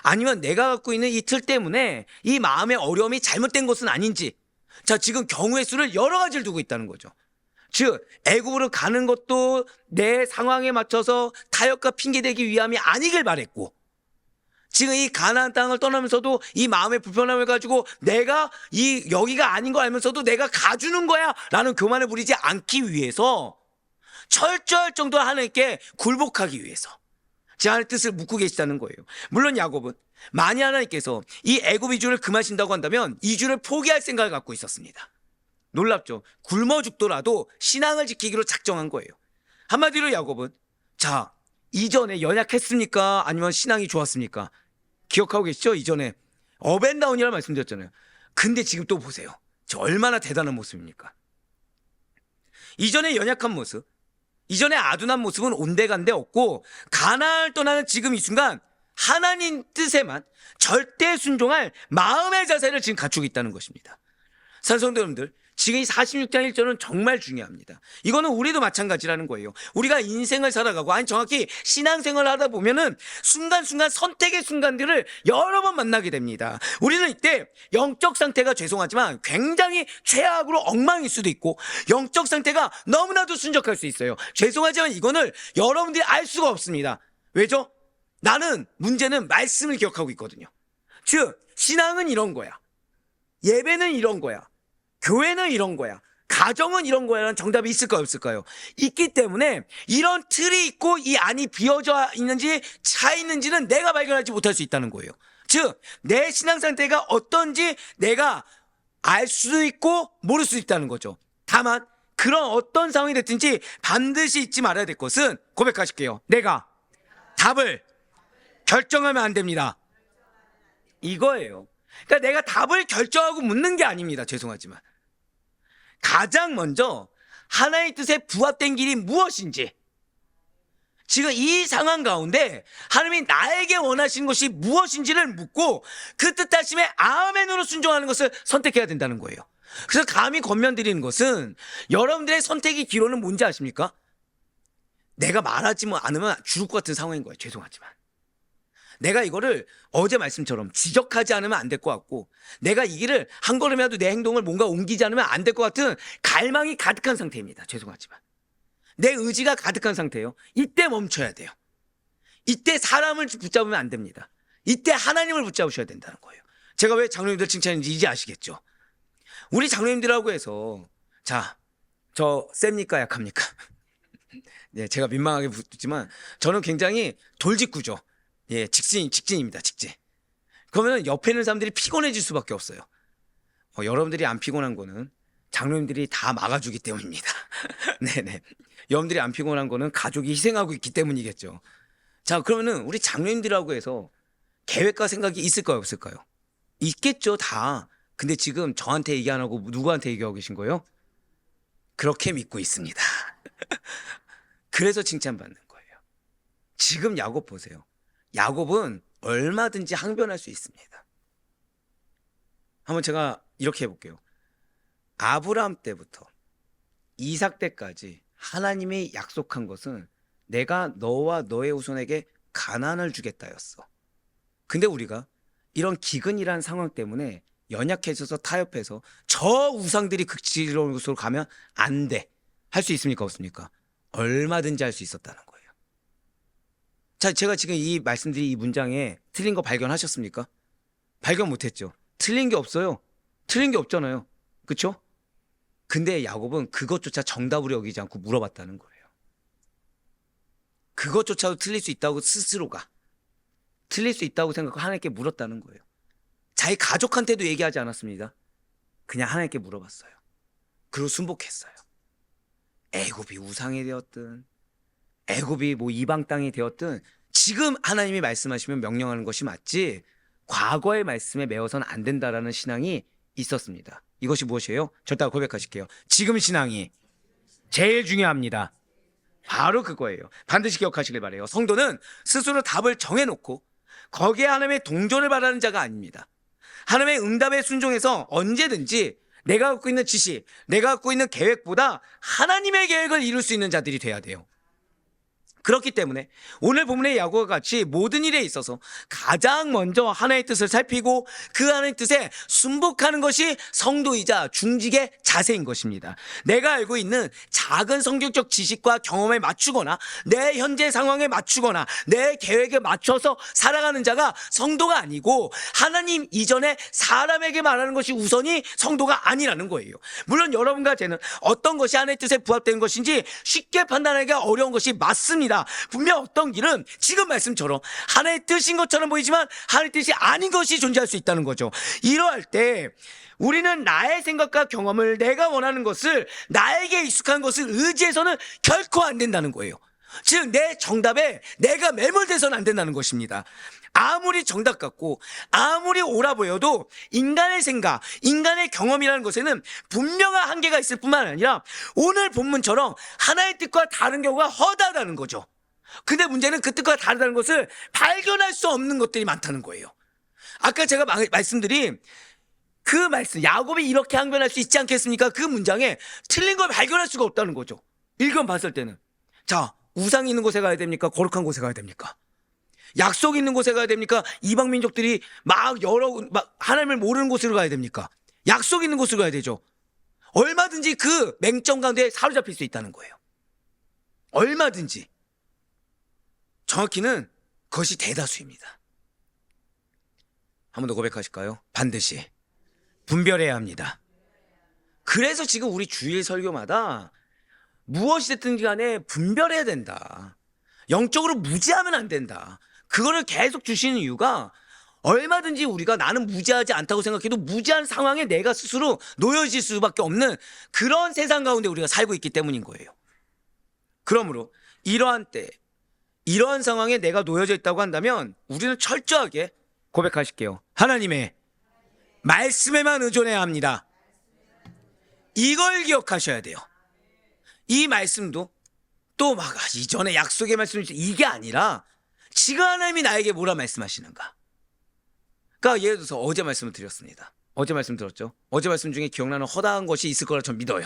아니면 내가 갖고 있는 이 틀 때문에 이 마음의 어려움이 잘못된 것은 아닌지. 자, 지금 경우의 수를 여러 가지를 두고 있다는 거죠. 즉 애굽으로 가는 것도 내 상황에 맞춰서 타협과 핑계대기 위함이 아니길 바랬고, 지금 이 가나안 땅을 떠나면서도 이 마음의 불편함을 가지고 내가 여기가 아닌 거 알면서도 내가 가주는 거야 라는 교만을 부리지 않기 위해서 철저할 정도로 하나님께 굴복하기 위해서 제 하나님의 뜻을 묻고 계시다는 거예요. 물론 야곱은 만약 하나님께서 이 애굽 이주를 금하신다고 한다면 이주를 포기할 생각을 갖고 있었습니다. 놀랍죠. 굶어 죽더라도 신앙을 지키기로 작정한 거예요. 한마디로 야곱은, 자, 이전에 연약했습니까? 아니면 신앙이 좋았습니까? 기억하고 계시죠? 이전에 업앤다운이라는 말씀드렸잖아요. 근데 지금 또 보세요. 저 얼마나 대단한 모습입니까? 이전에 연약한 모습, 이전에 아둔한 모습은 온데간데 없고, 가나안을 떠나는 지금 이 순간 하나님 뜻에만 절대 순종할 마음의 자세를 지금 갖추고 있다는 것입니다. 사랑하는 성도 여러분들, 지금 이 46장 1절은 정말 중요합니다. 이거는 우리도 마찬가지라는 거예요. 우리가 인생을 살아가고, 아니 정확히 신앙생활을 하다 보면은 순간순간 선택의 순간들을 여러 번 만나게 됩니다. 우리는 이때 영적 상태가 죄송하지만 굉장히 최악으로 엉망일 수도 있고, 영적 상태가 너무나도 순적할 수 있어요. 죄송하지만 이거는 여러분들이 알 수가 없습니다. 왜죠? 나는 문제는 말씀을 기억하고 있거든요. 즉 신앙은 이런 거야, 예배는 이런 거야, 교회는 이런 거야, 가정은 이런 거야라는 정답이 있을까요, 없을까요? 있기 때문에 이런 틀이 있고 이 안이 비어져 있는지 차 있는지는 내가 발견하지 못할 수 있다는 거예요. 즉 내 신앙 상태가 어떤지 내가 알 수도 있고 모를 수도 있다는 거죠. 다만 그런 어떤 상황이 됐든지 반드시 잊지 말아야 될 것은, 고백하실게요, 내가 답을 결정하면 안 됩니다. 이거예요. 그러니까 내가 답을 결정하고 묻는 게 아닙니다. 죄송하지만 가장 먼저 하나의 뜻에 부합된 길이 무엇인지, 지금 이 상황 가운데 하나님이 나에게 원하시는 것이 무엇인지를 묻고 그 뜻하심에 아멘으로 순종하는 것을 선택해야 된다는 거예요. 그래서 감히 권면드리는 것은, 여러분들의 선택의 기로는 뭔지 아십니까? 내가 말하지 않으면 죽을 것 같은 상황인 거예요. 죄송하지만 내가 이거를 어제 말씀처럼 지적하지 않으면 안 될 것 같고, 내가 이 길을 한 걸음이라도 내 행동을 뭔가 옮기지 않으면 안 될 것 같은 갈망이 가득한 상태입니다. 죄송하지만 내 의지가 가득한 상태예요. 이때 멈춰야 돼요. 이때 사람을 붙잡으면 안 됩니다. 이때 하나님을 붙잡으셔야 된다는 거예요. 제가 왜 장로님들 칭찬했는지 이제 아시겠죠? 우리 장로님들하고 해서, 자, 저 셉니까 약합니까? 네, 제가 민망하게 묻지만 저는 굉장히 돌직구죠. 예, 직진입니다. 직진. 그러면 옆에 있는 사람들이 피곤해질 수밖에 없어요. 여러분들이 안 피곤한 거는 장로님들이 다 막아주기 때문입니다. 네네. 여러분들이 안 피곤한 거는 가족이 희생하고 있기 때문이겠죠. 자, 그러면은 우리 장로님들하고 해서 계획과 생각이 있을까요, 없을까요? 있겠죠, 다. 근데 지금 저한테 얘기 안 하고 누구한테 얘기하고 계신 거예요? 그렇게 믿고 있습니다. 그래서 칭찬받는 거예요. 지금 야곱 보세요. 야곱은 얼마든지 항변할 수 있습니다. 한번 제가 이렇게 해볼게요. 아브라함 때부터 이삭 때까지 하나님이 약속한 것은 내가 너와 너의 후손에게 가나안을 주겠다였어. 근데 우리가 이런 기근이라는 상황 때문에 연약해져서 타협해서 저 우상들이 극지로운 곳으로 가면 안 돼, 할 수 있습니까, 없습니까? 얼마든지 할 수 있었다는 거예요. 자, 제가 지금 이 말씀드린 이 문장에 틀린 거 발견하셨습니까? 발견 못했죠. 틀린 게 없어요. 틀린 게 없잖아요. 그렇죠? 근데 야곱은 그것조차 정답으로 여기지 않고 물어봤다는 거예요. 그것조차도 틀릴 수 있다고 스스로가 틀릴 수 있다고 생각하고 하나님께 물었다는 거예요. 자기 가족한테도 얘기하지 않았습니다. 그냥 하나님께 물어봤어요. 그리고 순복했어요. 애굽이 우상이 되었든 애굽이 뭐 이방 땅이 되었든 지금 하나님이 말씀하시면 명령하는 것이 맞지, 과거의 말씀에 매어서는 안 된다라는 신앙이 있었습니다. 이것이 무엇이에요? 저따가 고백하실게요. 지금 신앙이 제일 중요합니다. 바로 그거예요. 반드시 기억하시길 바라요. 성도는 스스로 답을 정해놓고 거기에 하나님의 동조를 바라는 자가 아닙니다. 하나님의 응답에 순종해서 언제든지 내가 갖고 있는 지식, 내가 갖고 있는 계획보다 하나님의 계획을 이룰 수 있는 자들이 돼야 돼요. 그렇기 때문에 오늘 본문의 야곱과 같이 모든 일에 있어서 가장 먼저 하나님의 뜻을 살피고 그 하나님의 뜻에 순복하는 것이 성도이자 중직의 자세인 것입니다. 내가 알고 있는 작은 성경적 지식과 경험에 맞추거나 내 현재 상황에 맞추거나 내 계획에 맞춰서 살아가는 자가 성도가 아니고, 하나님 이전에 사람에게 말하는 것이 우선이 성도가 아니라는 거예요. 물론 여러분과 저는 어떤 것이 하나님의 뜻에 부합되는 것인지 쉽게 판단하기가 어려운 것이 맞습니다. 분명 어떤 길은 지금 말씀처럼 하나의 뜻인 것처럼 보이지만 하나의 뜻이 아닌 것이 존재할 수 있다는 거죠. 이러할 때 우리는 나의 생각과 경험을, 내가 원하는 것을, 나에게 익숙한 것을 의지해서는 결코 안 된다는 거예요. 즉 내 정답에 내가 매몰돼서는 안 된다는 것입니다. 아무리 정답 같고 아무리 옳아 보여도 인간의 생각, 인간의 경험이라는 것에는 분명한 한계가 있을 뿐만 아니라 오늘 본문처럼 하나의 뜻과 다른 경우가 허다하다는 거죠. 근데 문제는 그 뜻과 다르다는 것을 발견할 수 없는 것들이 많다는 거예요. 아까 제가 말씀드린 그 말씀, 야곱이 이렇게 항변할 수 있지 않겠습니까? 그 문장에 틀린 걸 발견할 수가 없다는 거죠. 읽어 봤을 때는. 자, 우상 있는 곳에 가야 됩니까? 거룩한 곳에 가야 됩니까? 약속 있는 곳에 가야 됩니까? 이방 민족들이 막 하나님을 모르는 곳으로 가야 됩니까? 약속 있는 곳으로 가야 되죠. 얼마든지 그 맹점 가운데 사로잡힐 수 있다는 거예요. 얼마든지. 정확히는 그것이 대다수입니다. 한 번 더 고백하실까요? 반드시 분별해야 합니다. 그래서 지금 우리 주일 설교마다 무엇이 됐든 간에 분별해야 된다. 영적으로 무지하면 안 된다. 그거를 계속 주시는 이유가 얼마든지 우리가 나는 무지하지 않다고 생각해도 무지한 상황에 내가 스스로 놓여질 수밖에 없는 그런 세상 가운데 우리가 살고 있기 때문인 거예요. 그러므로 이러한 때, 이러한 상황에 내가 놓여져 있다고 한다면 우리는 철저하게 고백하실게요. 하나님의 말씀에만 의존해야 합니다. 이걸 기억하셔야 돼요. 이 말씀도 또 막 이전에 약속의 말씀이 이게 아니라 지금 하나님이 나에게 뭐라 말씀하시는가. 그러니까 예를 들어서 어제 말씀을 드렸습니다. 어제 말씀 들었죠. 어제 말씀 중에 기억나는 허다한 것이 있을 거라 전 믿어요.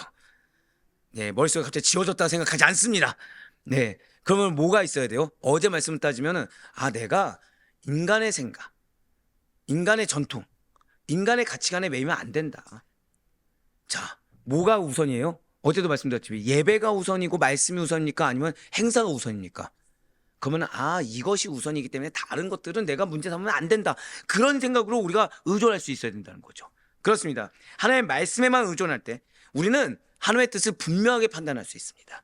네, 머릿속에 갑자기 지워졌다 생각하지 않습니다. 네, 그러면 뭐가 있어야 돼요? 어제 말씀을 따지면은 내가 인간의 생각, 인간의 전통, 인간의 가치관에 매이면 안 된다. 자, 뭐가 우선이에요? 어제도 말씀드렸지만 예배가 우선이고 말씀이 우선입니까? 아니면 행사가 우선입니까? 그러면 이것이 우선이기 때문에 다른 것들은 내가 문제 삼으면 안 된다. 그런 생각으로 우리가 의존할 수 있어야 된다는 거죠. 그렇습니다. 하나님의 말씀에만 의존할 때 우리는 하나님의 뜻을 분명하게 판단할 수 있습니다.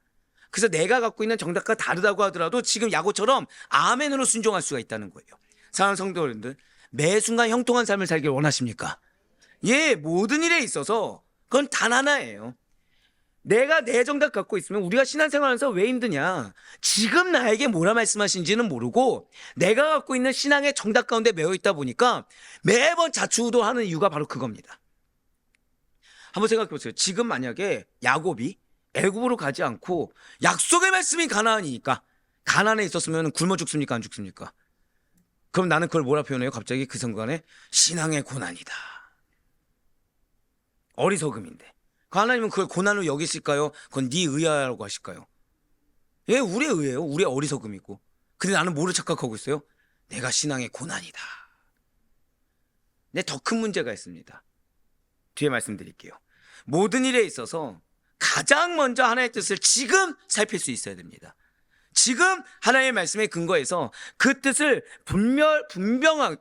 그래서 내가 갖고 있는 정답과 다르다고 하더라도 지금 야고처럼 아멘으로 순종할 수가 있다는 거예요. 사랑하는 성도 여러분들, 매 순간 형통한 삶을 살길 원하십니까? 예, 모든 일에 있어서 그건 단 하나예요. 내가 내 정답 갖고 있으면 우리가 신앙생활하면서 왜 힘드냐? 지금 나에게 뭐라 말씀하신지는 모르고 내가 갖고 있는 신앙의 정답 가운데 매여 있다 보니까 매번 자초우도하는 이유가 바로 그겁니다. 한번 생각해 보세요. 지금 만약에 야곱이 애굽으로 가지 않고 약속의 말씀이 가나안이니까 가나안에 있었으면 굶어 죽습니까? 안 죽습니까? 그럼 나는 그걸 뭐라 표현해요? 갑자기 그 순간에 신앙의 고난이다. 어리석음인데. 하나님은 그걸 고난으로 여기실까요? 그건 네 의아라고 하실까요? 예, 우리의 의예요. 우리의 어리석음이고. 근데 나는 뭐를 착각하고 있어요? 내가 신앙의 고난이다. 네, 더 큰 문제가 있습니다. 뒤에 말씀드릴게요. 모든 일에 있어서 가장 먼저 하나님의 뜻을 지금 살필 수 있어야 됩니다. 지금 하나님의 말씀에 근거해서 그 뜻을 분명하게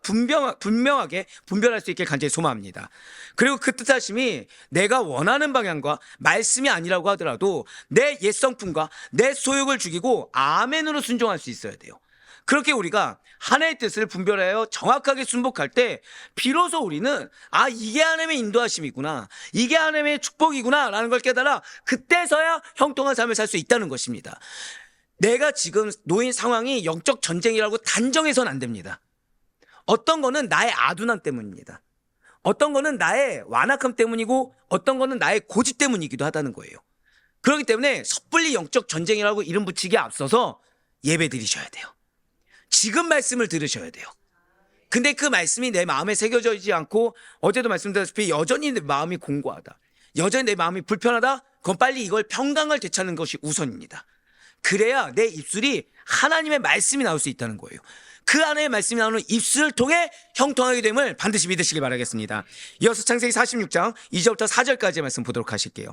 분별할 수 있게 간절히 소망합니다. 그리고 그 뜻하심이 내가 원하는 방향과 말씀이 아니라고 하더라도 내 옛성품과 내 소욕을 죽이고 아멘으로 순종할 수 있어야 돼요. 그렇게 우리가 하나님의 뜻을 분별하여 정확하게 순복할 때 비로소 우리는 이게 하나님의 인도하심이구나, 이게 하나님의 축복이구나 라는 걸 깨달아 그때서야 형통한 삶을 살 수 있다는 것입니다. 내가 지금 놓인 상황이 영적 전쟁이라고 단정해서는 안 됩니다. 어떤 거는 나의 아둔함 때문입니다. 어떤 거는 나의 완악함 때문이고 어떤 거는 나의 고집 때문이기도 하다는 거예요. 그렇기 때문에 섣불리 영적 전쟁이라고 이름 붙이기에 앞서서 예배 드리셔야 돼요. 지금 말씀을 들으셔야 돼요. 근데 그 말씀이 내 마음에 새겨져 있지 않고 어제도 말씀드렸다시피 여전히 내 마음이 공고하다, 여전히 내 마음이 불편하다, 그건 빨리 이걸 평강을 되찾는 것이 우선입니다. 그래야 내 입술이 하나님의 말씀이 나올 수 있다는 거예요. 그 안에 말씀이 나오는 입술을 통해 형통하게 됨을 반드시 믿으시길 바라겠습니다. 이어서 창세기 46장 2절부터 4절까지의 말씀 보도록 하실게요.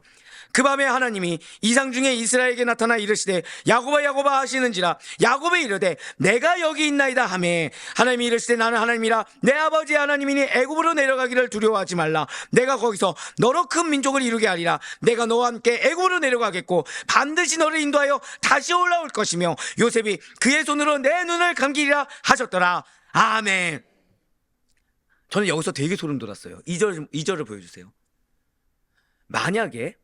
그 밤에 하나님이 이상 중에 이스라엘에게 나타나 이르시되 야곱아 야곱아 하시는지라. 야곱이 이르되 내가 여기 있나이다 하매 하나님이 이르시되 나는 하나님이라 내 아버지 하나님이니 애굽으로 내려가기를 두려워하지 말라. 내가 거기서 너로 큰 민족을 이루게 하리라. 내가 너와 함께 애굽으로 내려가겠고 반드시 너를 인도하여 다시 올라올 것이며 요셉이 그의 손으로 내 눈을 감기리라 하셨더라. 아멘. 저는 여기서 되게 소름 돋았어요. 2절을 보여주세요. 만약에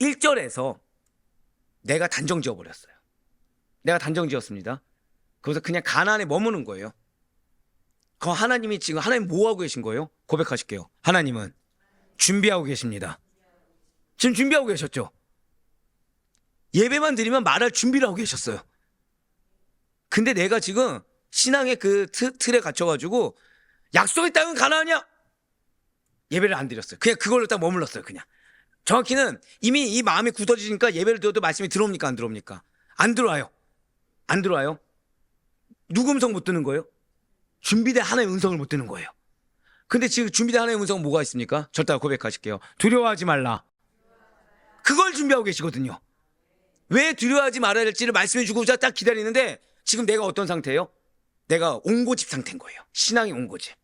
1절에서 내가 단정 지어버렸어요. 내가 단정 지었습니다. 그래서 그냥 가나안에 머무는 거예요. 그럼 하나님이 지금 하나님 뭐 하고 계신 거예요? 고백하실게요. 하나님은 준비하고 계십니다. 지금 준비하고 계셨죠? 예배만 드리면 말할 준비를 하고 계셨어요. 근데 내가 지금 신앙의 그 틀에 갇혀가지고 약속의 땅은 가나안이야. 예배를 안 드렸어요. 그냥 그걸로 딱 머물렀어요. 그냥. 정확히는 이미 이 마음이 굳어지니까 예배를 드려도 말씀이 들어옵니까? 안 들어옵니까? 안 들어와요. 안 들어와요. 누구 음성 못 듣는 거예요? 준비된 하나의 음성을 못 듣는 거예요. 근데 지금 준비된 하나의 음성은 뭐가 있습니까? 저따가 고백하실게요. 두려워하지 말라. 그걸 준비하고 계시거든요. 왜 두려워하지 말아야 될지를 말씀해 주고 딱 기다리는데 지금 내가 어떤 상태예요? 내가 온고집 상태인 거예요. 신앙의 온고집.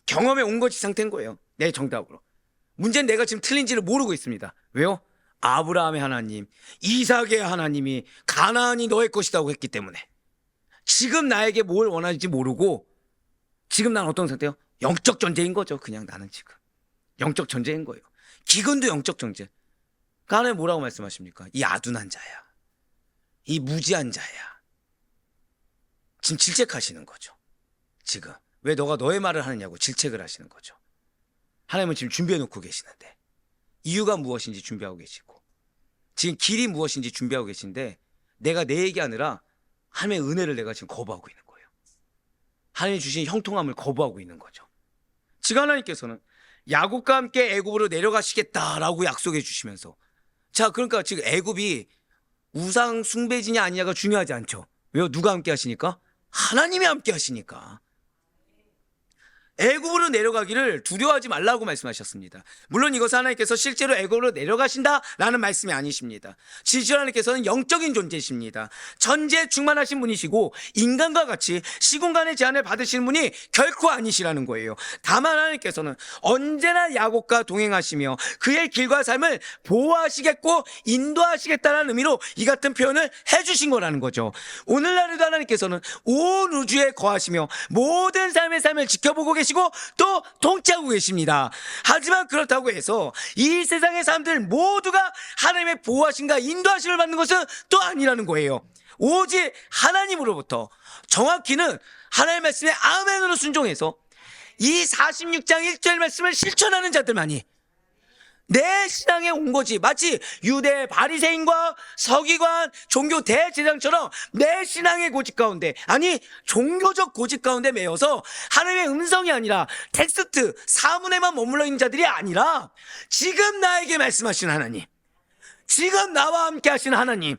경험의 온고집 상태인 거예요. 내 정답으로. 문제는 내가 지금 틀린지를 모르고 있습니다. 왜요? 아브라함의 하나님, 이삭의 하나님이 가나안이 너의 것이라고 했기 때문에 지금 나에게 뭘 원하는지 모르고 지금 난 어떤 상태예요? 영적 전쟁인 거죠. 그냥 나는 지금 영적 전쟁인 거예요. 기근도 영적 전쟁. 하나님 뭐라고 말씀하십니까? 이 아둔한 자야, 이 무지한 자야. 지금 질책하시는 거죠. 지금 왜 너가 너의 말을 하느냐고 질책을 하시는 거죠. 하나님은 지금 준비해 놓고 계시는데 이유가 무엇인지 준비하고 계시고 지금 길이 무엇인지 준비하고 계신데 내가 내 얘기하느라 하나님의 은혜를 내가 지금 거부하고 있는 거예요. 하나님이 주신 형통함을 거부하고 있는 거죠. 지금 하나님께서는 야곱과 함께 애굽으로 내려가시겠다라고 약속해 주시면서 자, 그러니까 지금 애굽이 우상 숭배지냐 아니냐가 중요하지 않죠. 왜요? 누가 함께 하시니까? 하나님이 함께 하시니까. 애굽으로 내려가기를 두려워하지 말라고 말씀하셨습니다. 물론 이것은 하나님께서 실제로 애굽으로 내려가신다라는 말씀이 아니십니다. 진실 하나님께서는 영적인 존재이십니다. 전지에 충만하신 분이시고 인간과 같이 시공간의 제한을 받으시는 분이 결코 아니시라는 거예요. 다만 하나님께서는 언제나 야곱과 동행하시며 그의 길과 삶을 보호하시겠고 인도하시겠다는 의미로 이 같은 표현을 해주신 거라는 거죠. 오늘날에도 하나님께서는 온 우주에 거하시며 모든 삶을 지켜보고 계시고 또 통치하고 계십니다. 하지만 그렇다고 해서 이 세상의 사람들 모두가 하나님의 보호하심과 인도하심을 받는 것은 또 아니라는 거예요. 오직 하나님으로부터 정확히는 하나님의 말씀에 아멘으로 순종해서 이 46장 1절 말씀을 실천하는 자들만이 내 신앙에 온 거지. 마치 유대 바리새인과 서기관, 종교 대제사장처럼 내 신앙의 고집 가운데, 아니 종교적 고집 가운데 매여서 하나님의 음성이 아니라 텍스트, 사문에만 머물러 있는 자들이 아니라 지금 나에게 말씀하신 하나님, 지금 나와 함께 하신 하나님,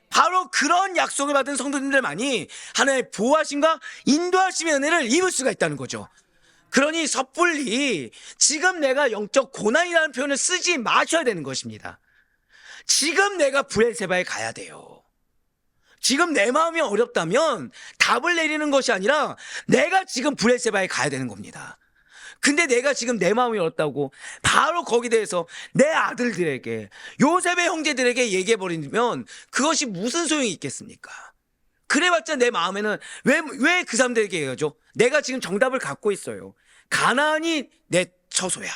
바로 그런 약속을 받은 성도님들만이 하나님의 보호하심과 인도하심의 은혜를 입을 수가 있다는 거죠. 그러니 섣불리 지금 내가 영적 고난이라는 표현을 쓰지 마셔야 되는 것입니다. 지금 내가 브엘세바에 가야 돼요. 지금 내 마음이 어렵다면 답을 내리는 것이 아니라 내가 지금 브엘세바에 가야 되는 겁니다. 근데 내가 지금 내 마음이 어렵다고 바로 거기에 대해서 내 아들들에게, 요셉의 형제들에게 얘기해버리면 그것이 무슨 소용이 있겠습니까? 그래봤자 내 마음에는 왜 그 사람들에게 얘기하죠? 내가 지금 정답을 갖고 있어요. 가나안이 내 처소야.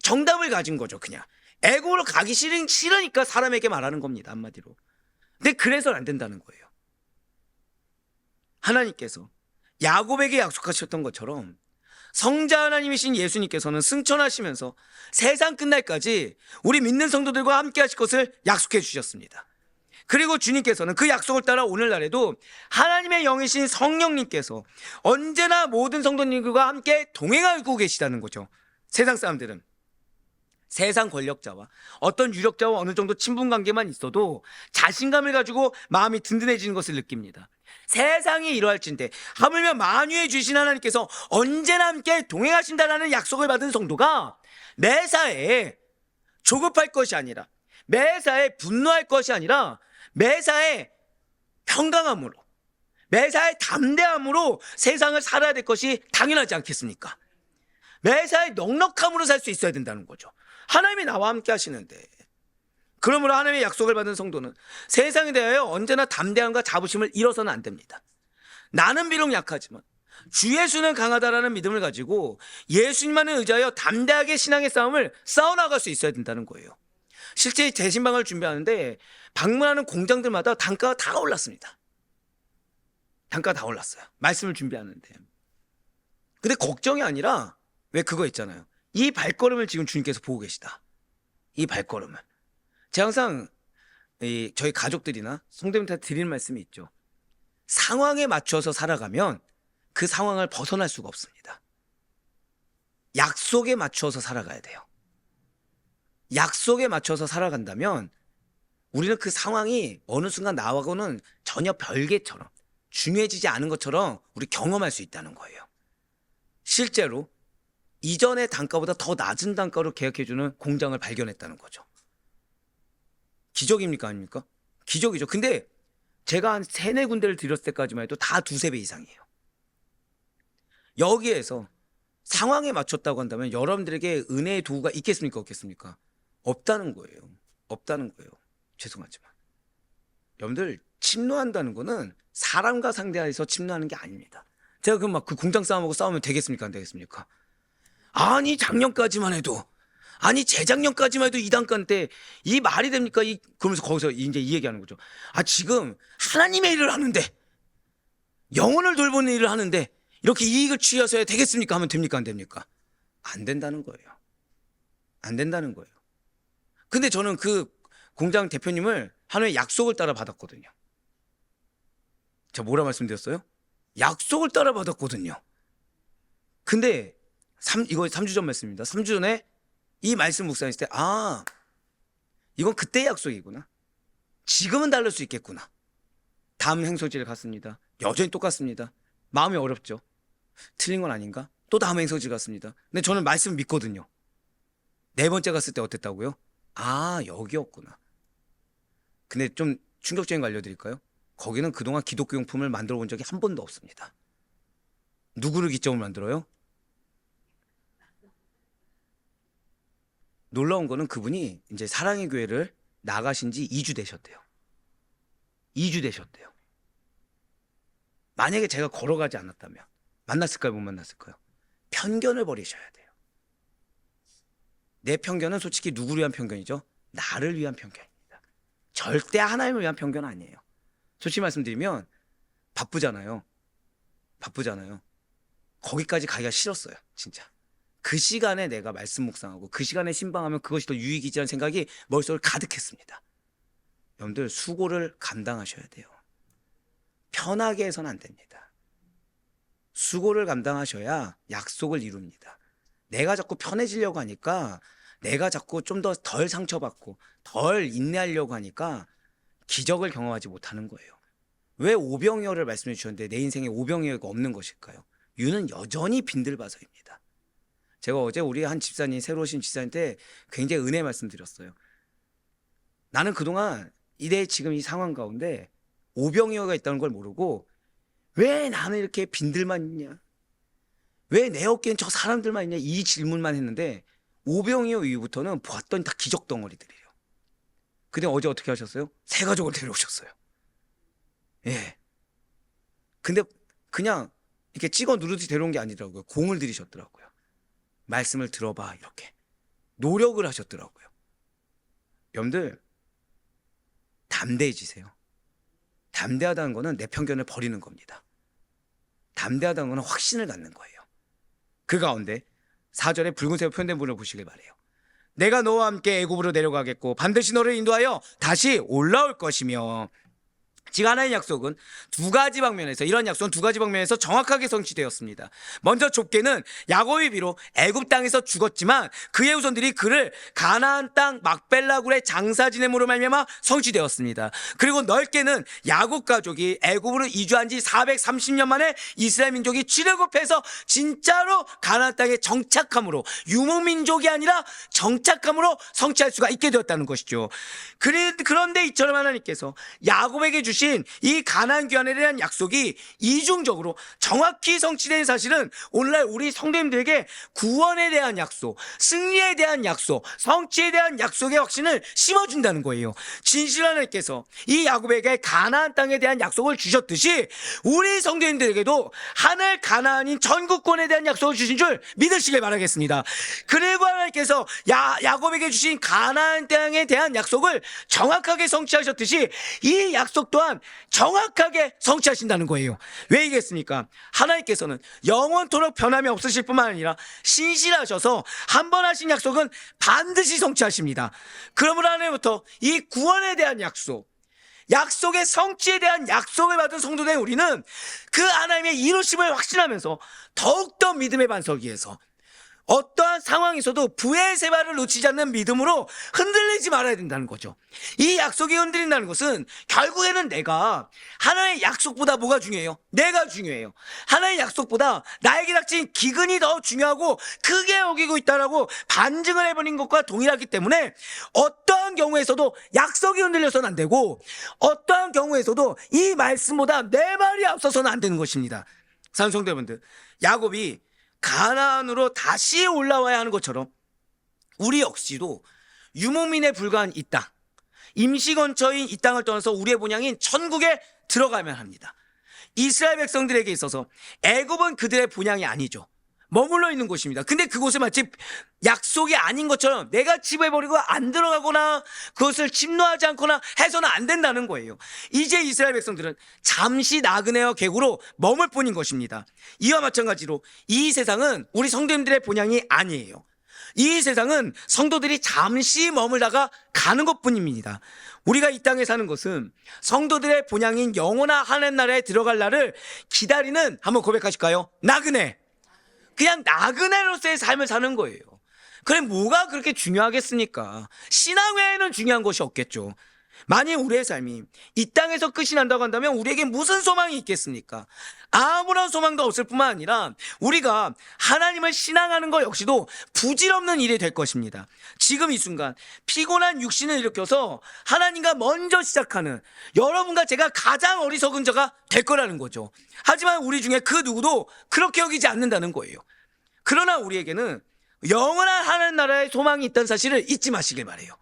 정답을 가진 거죠, 그냥. 애굽으로 가기 싫으니까 사람에게 말하는 겁니다, 한마디로. 근데 그래서는 안 된다는 거예요. 하나님께서 야곱에게 약속하셨던 것처럼 성자 하나님이신 예수님께서는 승천하시면서 세상 끝날까지 우리 믿는 성도들과 함께 하실 것을 약속해 주셨습니다. 그리고 주님께서는 그 약속을 따라 오늘날에도 하나님의 영이신 성령님께서 언제나 모든 성도님들과 함께 동행하고 계시다는 거죠. 세상 사람들은 세상 권력자와 어떤 유력자와 어느 정도 친분 관계만 있어도 자신감을 가지고 마음이 든든해지는 것을 느낍니다. 세상이 이러할진대 하물며 만유에 주신 하나님께서 언제나 함께 동행하신다라는 약속을 받은 성도가 매사에 조급할 것이 아니라, 매사에 분노할 것이 아니라 매사에 평강함으로, 매사에 담대함으로 세상을 살아야 될 것이 당연하지 않겠습니까? 매사에 넉넉함으로 살 수 있어야 된다는 거죠. 하나님이 나와 함께 하시는데, 그러므로 하나님의 약속을 받은 성도는 세상에 대하여 언제나 담대함과 자부심을 잃어서는 안 됩니다. 나는 비록 약하지만 주 예수는 강하다라는 믿음을 가지고 예수님만을 의지하여 담대하게 신앙의 싸움을 싸워나갈 수 있어야 된다는 거예요. 실제 재신방을 준비하는데 방문하는 공장들마다 단가가 다 올랐습니다. 단가가 다 올랐어요. 말씀을 준비하는데. 근데 걱정이 아니라 왜 그거 있잖아요. 이 발걸음을 지금 주님께서 보고 계시다. 이 발걸음을. 제가 항상 저희 가족들이나 성도님한테 드리는 말씀이 있죠. 상황에 맞춰서 살아가면 그 상황을 벗어날 수가 없습니다. 약속에 맞춰서 살아가야 돼요. 약속에 맞춰서 살아간다면 우리는 그 상황이 어느 순간 나하고는 전혀 별개처럼 중요해지지 않은 것처럼 우리 경험할 수 있다는 거예요. 실제로 이전의 단가보다 더 낮은 단가로 계약해주는 공장을 발견했다는 거죠. 기적입니까 아닙니까? 기적이죠. 근데 제가 한 3-4군데를 들였을 때까지만 해도 다 2-3배 이상이에요. 여기에서 상황에 맞췄다고 한다면 여러분들에게 은혜의 도구가 있겠습니까 없겠습니까? 없다는 거예요. 없다는 거예요. 죄송하지만 여러분들 침노한다는 거는 사람과 상대해서 침노하는 게 아닙니다. 제가 그럼 막 그 공장 싸움하고 싸우면 되겠습니까 안 되겠습니까? 아니 작년까지만 해도 아니 재작년까지만 해도 이 단가인데 이 말이 됩니까? 그러면서 거기서 이제 이 얘기하는 거죠. 아 지금 하나님의 일을 하는데 영혼을 돌보는 일을 하는데 이렇게 이익을 취하셔야 되겠습니까? 하면 됩니까 안 됩니까? 안 된다는 거예요. 안 된다는 거예요. 근데 저는 그 공장 대표님을 하나의 약속을 따라 받았거든요. 제가 뭐라 말씀드렸어요? 약속을 따라 받았거든요. 근데 이거 3주 전 말씀입니다. 3주 전에 이 말씀 묵상했을 때 이건 그때의 약속이구나. 지금은 다를 수 있겠구나. 다음 행성지를 갔습니다. 여전히 똑같습니다. 마음이 어렵죠. 틀린 건 아닌가? 또 다음 행성지 갔습니다. 근데 저는 말씀 믿거든요. 4번째 갔을 때 어땠다고요? 여기였구나. 근데 좀 충격적인 거 알려드릴까요? 거기는 그동안 기독교 용품을 만들어 본 적이 한 번도 없습니다. 누구를 기점으로 만들어요? 놀라운 거는 그분이 이제 사랑의 교회를 나가신 지 2주 되셨대요. 2주 되셨대요. 만약에 제가 걸어가지 않았다면 만났을까요? 못 만났을까요? 편견을 버리셔야 돼요. 내 편견은 솔직히 누구를 위한 편견이죠? 나를 위한 편견입니다. 절대 하나님을 위한 편견은 아니에요. 솔직히 말씀드리면 바쁘잖아요. 거기까지 가기가 싫었어요. 진짜. 그 시간에 내가 말씀 묵상하고 그 시간에 신방하면 그것이 더 유익이지라는 생각이 머릿속에 가득했습니다. 여러분들 수고를 감당하셔야 돼요. 편하게 해서는 안 됩니다. 수고를 감당하셔야 약속을 이룹니다. 내가 자꾸 편해지려고 하니까 내가 자꾸 좀 더 덜 상처받고 덜 인내하려고 하니까 기적을 경험하지 못하는 거예요. 왜 오병이어를 말씀해 주셨는데 내 인생에 오병이어가 없는 것일까요? 유는 여전히 빈들바서입니다. 제가 어제 우리 한 집사님, 새로 오신 집사님한테 굉장히 은혜 말씀드렸어요. 나는 그동안 지금 이 상황 가운데 오병이어가 있다는 걸 모르고 왜 나는 이렇게 빈들만 있냐? 왜 내 어깨엔 저 사람들만 있냐? 이 질문만 했는데 오병이어 이후부터는 보았더니 다 기적 덩어리들이에요. 근데 어제 어떻게 하셨어요? 새 가족을 데려오셨어요. 예. 근데 그냥 이렇게 찍어 누르듯이 데려온 게 아니더라고요. 공을 들이셨더라고요. 말씀을 들어봐 이렇게 노력을 하셨더라고요. 여러분들 담대해지세요. 담대하다는 거는 내 편견을 버리는 겁니다. 담대하다는 거는 확신을 갖는 거예요. 그 가운데 4절에 붉은색으로 표현된 부분을 보시길 바라요. 내가 너와 함께 애굽으로 내려가겠고 반드시 너를 인도하여 다시 올라올 것이며. 지금 하나의 약속은 두 가지 방면에서 이런 약속은 두 가지 방면에서 정확하게 성취되었습니다. 먼저 좁게는 야곱의 비로 애굽 땅에서 죽었지만 그의 후손들이 그를 가나안 땅 막벨라굴의 장사 지냄으로 말미암아 성취되었습니다. 그리고 넓게는 야곱 가족이 애굽으로 이주한 지 430년 만에 이스라엘 민족이 출애굽해서 진짜로 가나안 땅에 정착함으로 유목민족이 아니라 정착함으로 성취할 수가 있게 되었다는 것이죠. 그런데 이처럼 하나님께서 야곱에게 주신 이 가나안 귀환에 대한 약속이 이중적으로 정확히 성취된 사실은 오늘날 우리 성도님들에게 구원에 대한 약속, 승리에 대한 약속, 성취에 대한 약속의 확신을 심어준다는 거예요. 진실 하나님께서 이 야곱에게 가나안 땅에 대한 약속을 주셨듯이 우리 성도님들에게도 하늘 가나안인 전국권에 대한 약속을 주신 줄 믿으시길 바라겠습니다. 그리고 하나님께서 야곱에게 주신 가나안 땅에 대한 약속을 정확하게 성취하셨듯이 이 약속 또한 정확하게 성취하신다는 거예요. 왜 이겠습니까? 하나님께서는 영원토록 변함이 없으실 뿐만 아니라 신실하셔서 한 번 하신 약속은 반드시 성취하십니다. 그러므로 하나님부터 이 구원에 대한 약속, 약속의 성취에 대한 약속을 받은 성도된 우리는 그 하나님의 이루심을 확신하면서 더욱더 믿음의 반석 위에서 어떠한 상황에서도 부의 세바를 놓치지 않는 믿음으로 흔들리지 말아야 된다는 거죠. 이 약속이 흔들린다는 것은 결국에는 내가 하나님의 약속보다 뭐가 중요해요? 내가 중요해요. 하나님의 약속보다 나에게 닥친 기근이 더 중요하고 크게 여기고 있다라고 반증을 해버린 것과 동일하기 때문에 어떠한 경우에서도 약속이 흔들려서는 안 되고 어떠한 경우에서도 이 말씀보다 내 말이 앞서서는 안 되는 것입니다. 사랑하는 성도 여러분들, 야곱이 가나안으로 다시 올라와야 하는 것처럼 우리 역시도 유목민에 불과한 이 땅, 임시건처인 이 땅을 떠나서 우리의 본향인 천국에 들어가면 합니다. 이스라엘 백성들에게 있어서 애굽은 그들의 본향이 아니죠. 머물러 있는 곳입니다. 근데 그곳을 마치 약속이 아닌 것처럼 내가 지배해버리고 안 들어가거나 그것을 침노하지 않거나 해서는 안 된다는 거예요. 이제 이스라엘 백성들은 잠시 나그네와 객으로 머물 뿐인 것입니다. 이와 마찬가지로 이 세상은 우리 성도님들의 본향이 아니에요. 이 세상은 성도들이 잠시 머물다가 가는 것뿐입니다. 우리가 이 땅에 사는 것은 성도들의 본향인 영원한 하나님 나라에 들어갈 날을 기다리는, 한번 고백하실까요? 나그네. 그냥 나그네로서의 삶을 사는 거예요. 그래 뭐가 그렇게 중요하겠습니까? 신앙 외에는 중요한 것이 없겠죠. 만일 우리의 삶이 이 땅에서 끝이 난다고 한다면 우리에게 무슨 소망이 있겠습니까? 아무런 소망도 없을 뿐만 아니라 우리가 하나님을 신앙하는 것 역시도 부질없는 일이 될 것입니다. 지금 이 순간 피곤한 육신을 일으켜서 하나님과 먼저 시작하는 여러분과 제가 가장 어리석은 자가 될 거라는 거죠. 하지만 우리 중에 그 누구도 그렇게 여기지 않는다는 거예요. 그러나 우리에게는 영원한 하나님 나라의 소망이 있다는 사실을 잊지 마시길 바라요.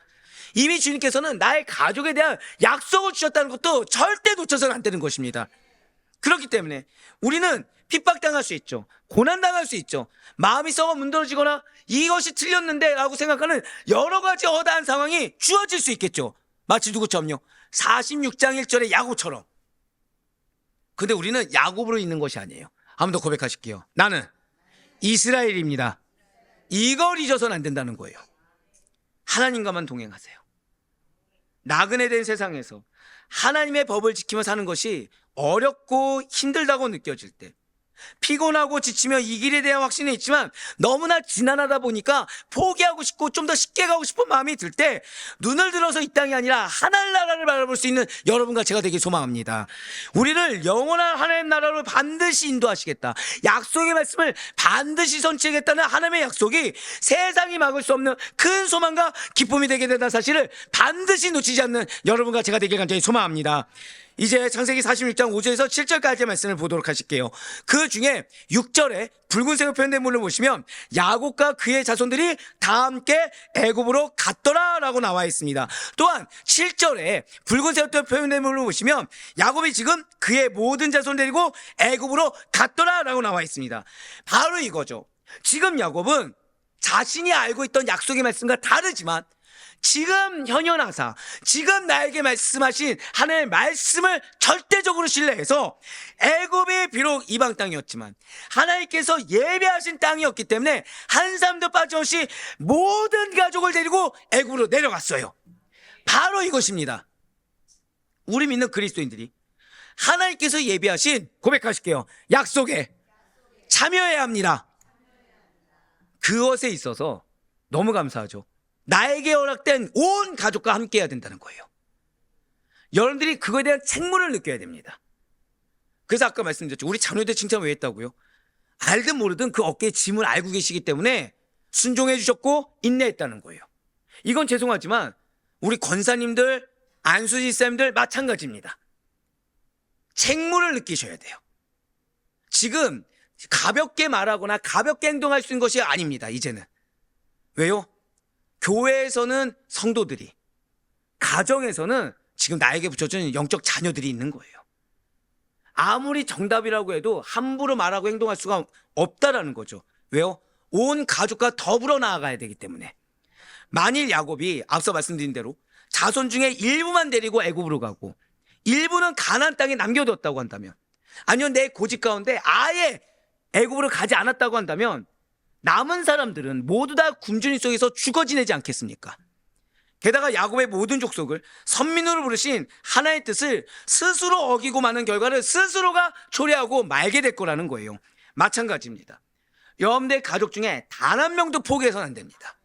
이미 주님께서는 나의 가족에 대한 약속을 주셨다는 것도 절대 놓쳐서는 안 되는 것입니다. 그렇기 때문에 우리는 핍박당할 수 있죠. 고난당할 수 있죠. 마음이 썩어 문드러지거나 이것이 틀렸는데 라고 생각하는 여러 가지 허다한 상황이 주어질 수 있겠죠. 마치 누구처럼요? 46장 1절의 야곱처럼. 근데 우리는 야곱으로 있는 것이 아니에요. 한 번 더 고백하실게요. 나는 이스라엘입니다. 이걸 잊어서는 안 된다는 거예요. 하나님과만 동행하세요. 나그네 된 세상에서 하나님의 법을 지키며 사는 것이 어렵고 힘들다고 느껴질 때, 피곤하고 지치며 이 길에 대한 확신이 있지만 너무나 지난하다 보니까 포기하고 싶고 좀 더 쉽게 가고 싶은 마음이 들 때 눈을 들어서 이 땅이 아니라 하나님 나라를 바라볼 수 있는 여러분과 제가 되길 소망합니다. 우리를 영원한 하나님 나라로 반드시 인도하시겠다, 약속의 말씀을 반드시 선취하겠다는 하나님의 약속이 세상이 막을 수 없는 큰 소망과 기쁨이 되게 된다는 사실을 반드시 놓치지 않는 여러분과 제가 되길 간절히 소망합니다. 이제 창세기 46장 5절에서 7절까지의 말씀을 보도록 하실게요. 그 중에 6절에 붉은색으로 표현된 부분을 보시면 야곱과 그의 자손들이 다 함께 애굽으로 갔더라 라고 나와 있습니다. 또한 7절에 붉은색으로 표현된 부분을 보시면 야곱이 지금 그의 모든 자손 데리고 애굽으로 갔더라 라고 나와 있습니다. 바로 이거죠. 지금 야곱은 자신이 알고 있던 약속의 말씀과 다르지만 지금 현현하사, 지금 나에게 말씀하신 하나님의 말씀을 절대적으로 신뢰해서 애굽이 비록 이방 땅이었지만 하나님께서 예배하신 땅이었기 때문에 한 사람도 빠짐없이 모든 가족을 데리고 애굽으로 내려갔어요. 바로 이것입니다. 우리 믿는 그리스도인들이 하나님께서 예배하신, 고백하실게요, 약속에 참여해야 합니다. 그것에 있어서 너무 감사하죠. 나에게 허락된 온 가족과 함께 해야 된다는 거예요. 여러분들이 그거에 대한 책무를 느껴야 됩니다. 그래서 아까 말씀드렸죠. 우리 자녀들 칭찬 왜 했다고요? 알든 모르든 그 어깨에 짐을 알고 계시기 때문에 순종해 주셨고 인내했다는 거예요. 이건 죄송하지만 우리 권사님들, 안수지 집사님들 마찬가지입니다. 책무를 느끼셔야 돼요. 지금 가볍게 말하거나 가볍게 행동할 수 있는 것이 아닙니다. 이제는. 왜요? 교회에서는 성도들이, 가정에서는 지금 나에게 붙여준 영적 자녀들이 있는 거예요. 아무리 정답이라고 해도 함부로 말하고 행동할 수가 없다라는 거죠. 왜요? 온 가족과 더불어 나아가야 되기 때문에. 만일 야곱이 앞서 말씀드린 대로 자손 중에 일부만 데리고 애굽으로 가고 일부는 가나안 땅에 남겨뒀다고 한다면, 아니면 내 고집 가운데 아예 애굽으로 가지 않았다고 한다면 남은 사람들은 모두 다 굶주림 속에서 죽어 지내지 않겠습니까? 게다가 야곱의 모든 족속을 선민으로 부르신 하나의 뜻을 스스로 어기고 마는 결과를 스스로가 초래하고 말게 될 거라는 거예요. 마찬가지입니다. 여러분들 가족 중에 단 한 명도 포기해서는 안 됩니다.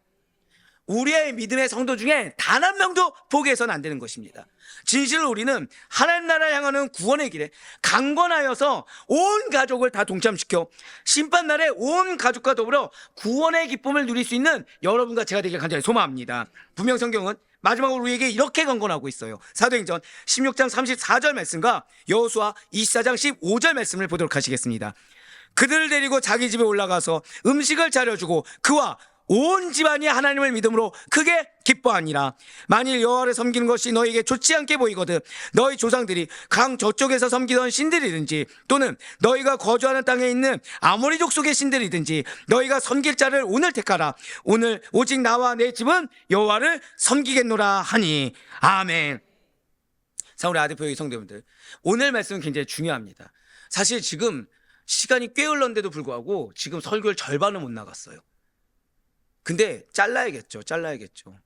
우리의 믿음의 성도 중에 단 한 명도 포기해서는 안 되는 것입니다. 진실로 우리는 하나님 나라를 향하는 구원의 길에 강건하여서 온 가족을 다 동참시켜 심판날에 온 가족과 더불어 구원의 기쁨을 누릴 수 있는 여러분과 제가 되길 간절히 소망합니다. 분명 성경은 마지막으로 우리에게 이렇게 강권하고 있어요. 사도행전 16장 34절 말씀과 여호수아 24장 15절 말씀을 보도록 하시겠습니다. 그들을 데리고 자기 집에 올라가서 음식을 차려주고 그와 온 집안이 하나님을 믿음으로 크게 기뻐하니라. 만일 여호와를 섬기는 것이 너에게 좋지 않게 보이거든 너희 조상들이 강 저쪽에서 섬기던 신들이든지 또는 너희가 거주하는 땅에 있는 아모리 족속의 신들이든지 너희가 섬길 자를 오늘 택하라. 오늘 오직 나와 내 집은 여호와를 섬기겠노라 하니. 아멘. 우리 아대표의 성도님들, 오늘 말씀은 굉장히 중요합니다. 사실 지금 시간이 꽤 흘렀는데도 불구하고 지금 설교를 절반은 못 나갔어요. 근데 잘라야겠죠.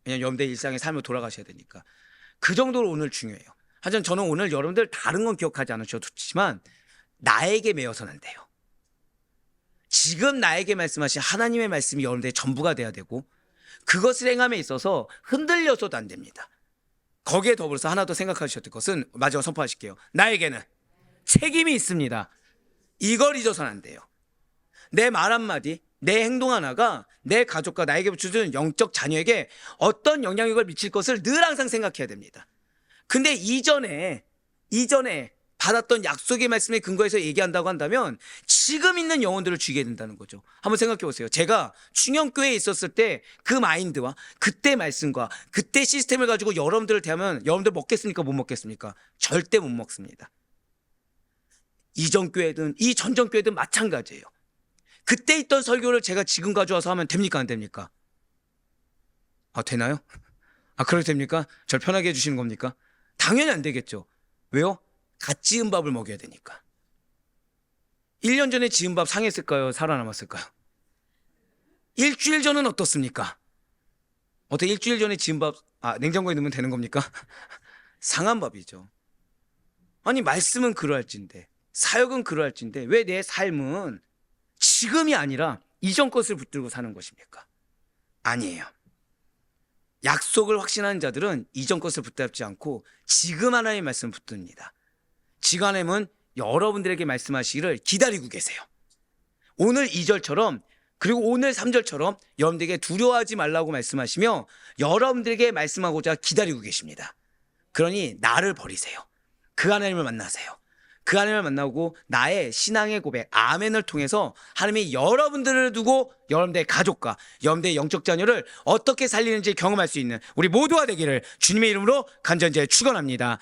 왜냐면 여러분들 일상의 삶을 돌아가셔야 되니까. 그 정도로 오늘 중요해요. 하지만 저는 오늘 여러분들 다른 건 기억하지 않으셔도 좋지만 나에게 매여서는 안 돼요. 지금 나에게 말씀하신 하나님의 말씀이 여러분들의 전부가 돼야 되고 그것을 행함에 있어서 흔들려서도 안 됩니다. 거기에 더불어서 하나 더 생각하셔야 될 것은 마지막 선포하실게요. 나에게는 책임이 있습니다. 이걸 잊어서는 안 돼요. 내 말 한마디, 내 행동 하나가 내 가족과 나에게 붙여준 영적 자녀에게 어떤 영향력을 미칠 것을 늘 항상 생각해야 됩니다. 근데 이전에 받았던 약속의 말씀에 근거해서 얘기한다고 한다면 지금 있는 영혼들을 죽이게 된다는 거죠. 한번 생각해 보세요. 제가 충영교회에 있었을 때 그 마인드와 그때 말씀과 그때 시스템을 가지고 여러분들을 대하면 여러분들 먹겠습니까? 못 먹겠습니까? 절대 못 먹습니다. 이전 교회든 이 전전 교회든 마찬가지예요. 그때 있던 설교를 제가 지금 가져와서 하면 됩니까? 안 됩니까? 되나요? 그래도 됩니까? 절 편하게 해주시는 겁니까? 당연히 안 되겠죠. 왜요? 갓 지은 밥을 먹여야 되니까. 1년 전에 지은 밥 상했을까요? 살아남았을까요? 일주일 전은 어떻습니까? 어떻게 일주일 전에 지은 밥 냉장고에 넣으면 되는 겁니까? 상한 밥이죠. 아니 말씀은 그러할진데 사역은 그러할진데 왜 내 삶은 지금이 아니라 이전 것을 붙들고 사는 것입니까? 아니에요. 약속을 확신하는 자들은 이전 것을 붙잡지 않고 지금 하나님의 말씀을 붙듭니다. 지금 하나님은 여러분들에게 말씀하시기를 기다리고 계세요. 오늘 2절처럼 그리고 오늘 3절처럼 여러분들에게 두려워하지 말라고 말씀하시며 여러분들에게 말씀하고자 기다리고 계십니다. 그러니 나를 버리세요. 그 하나님을 만나세요. 그 하나님을 만나고 나의 신앙의 고백 아멘을 통해서 하나님이 여러분들을 두고 여러분들의 가족과 여러분들의 영적 자녀를 어떻게 살리는지 경험할 수 있는 우리 모두가 되기를 주님의 이름으로 간절히 축원합니다.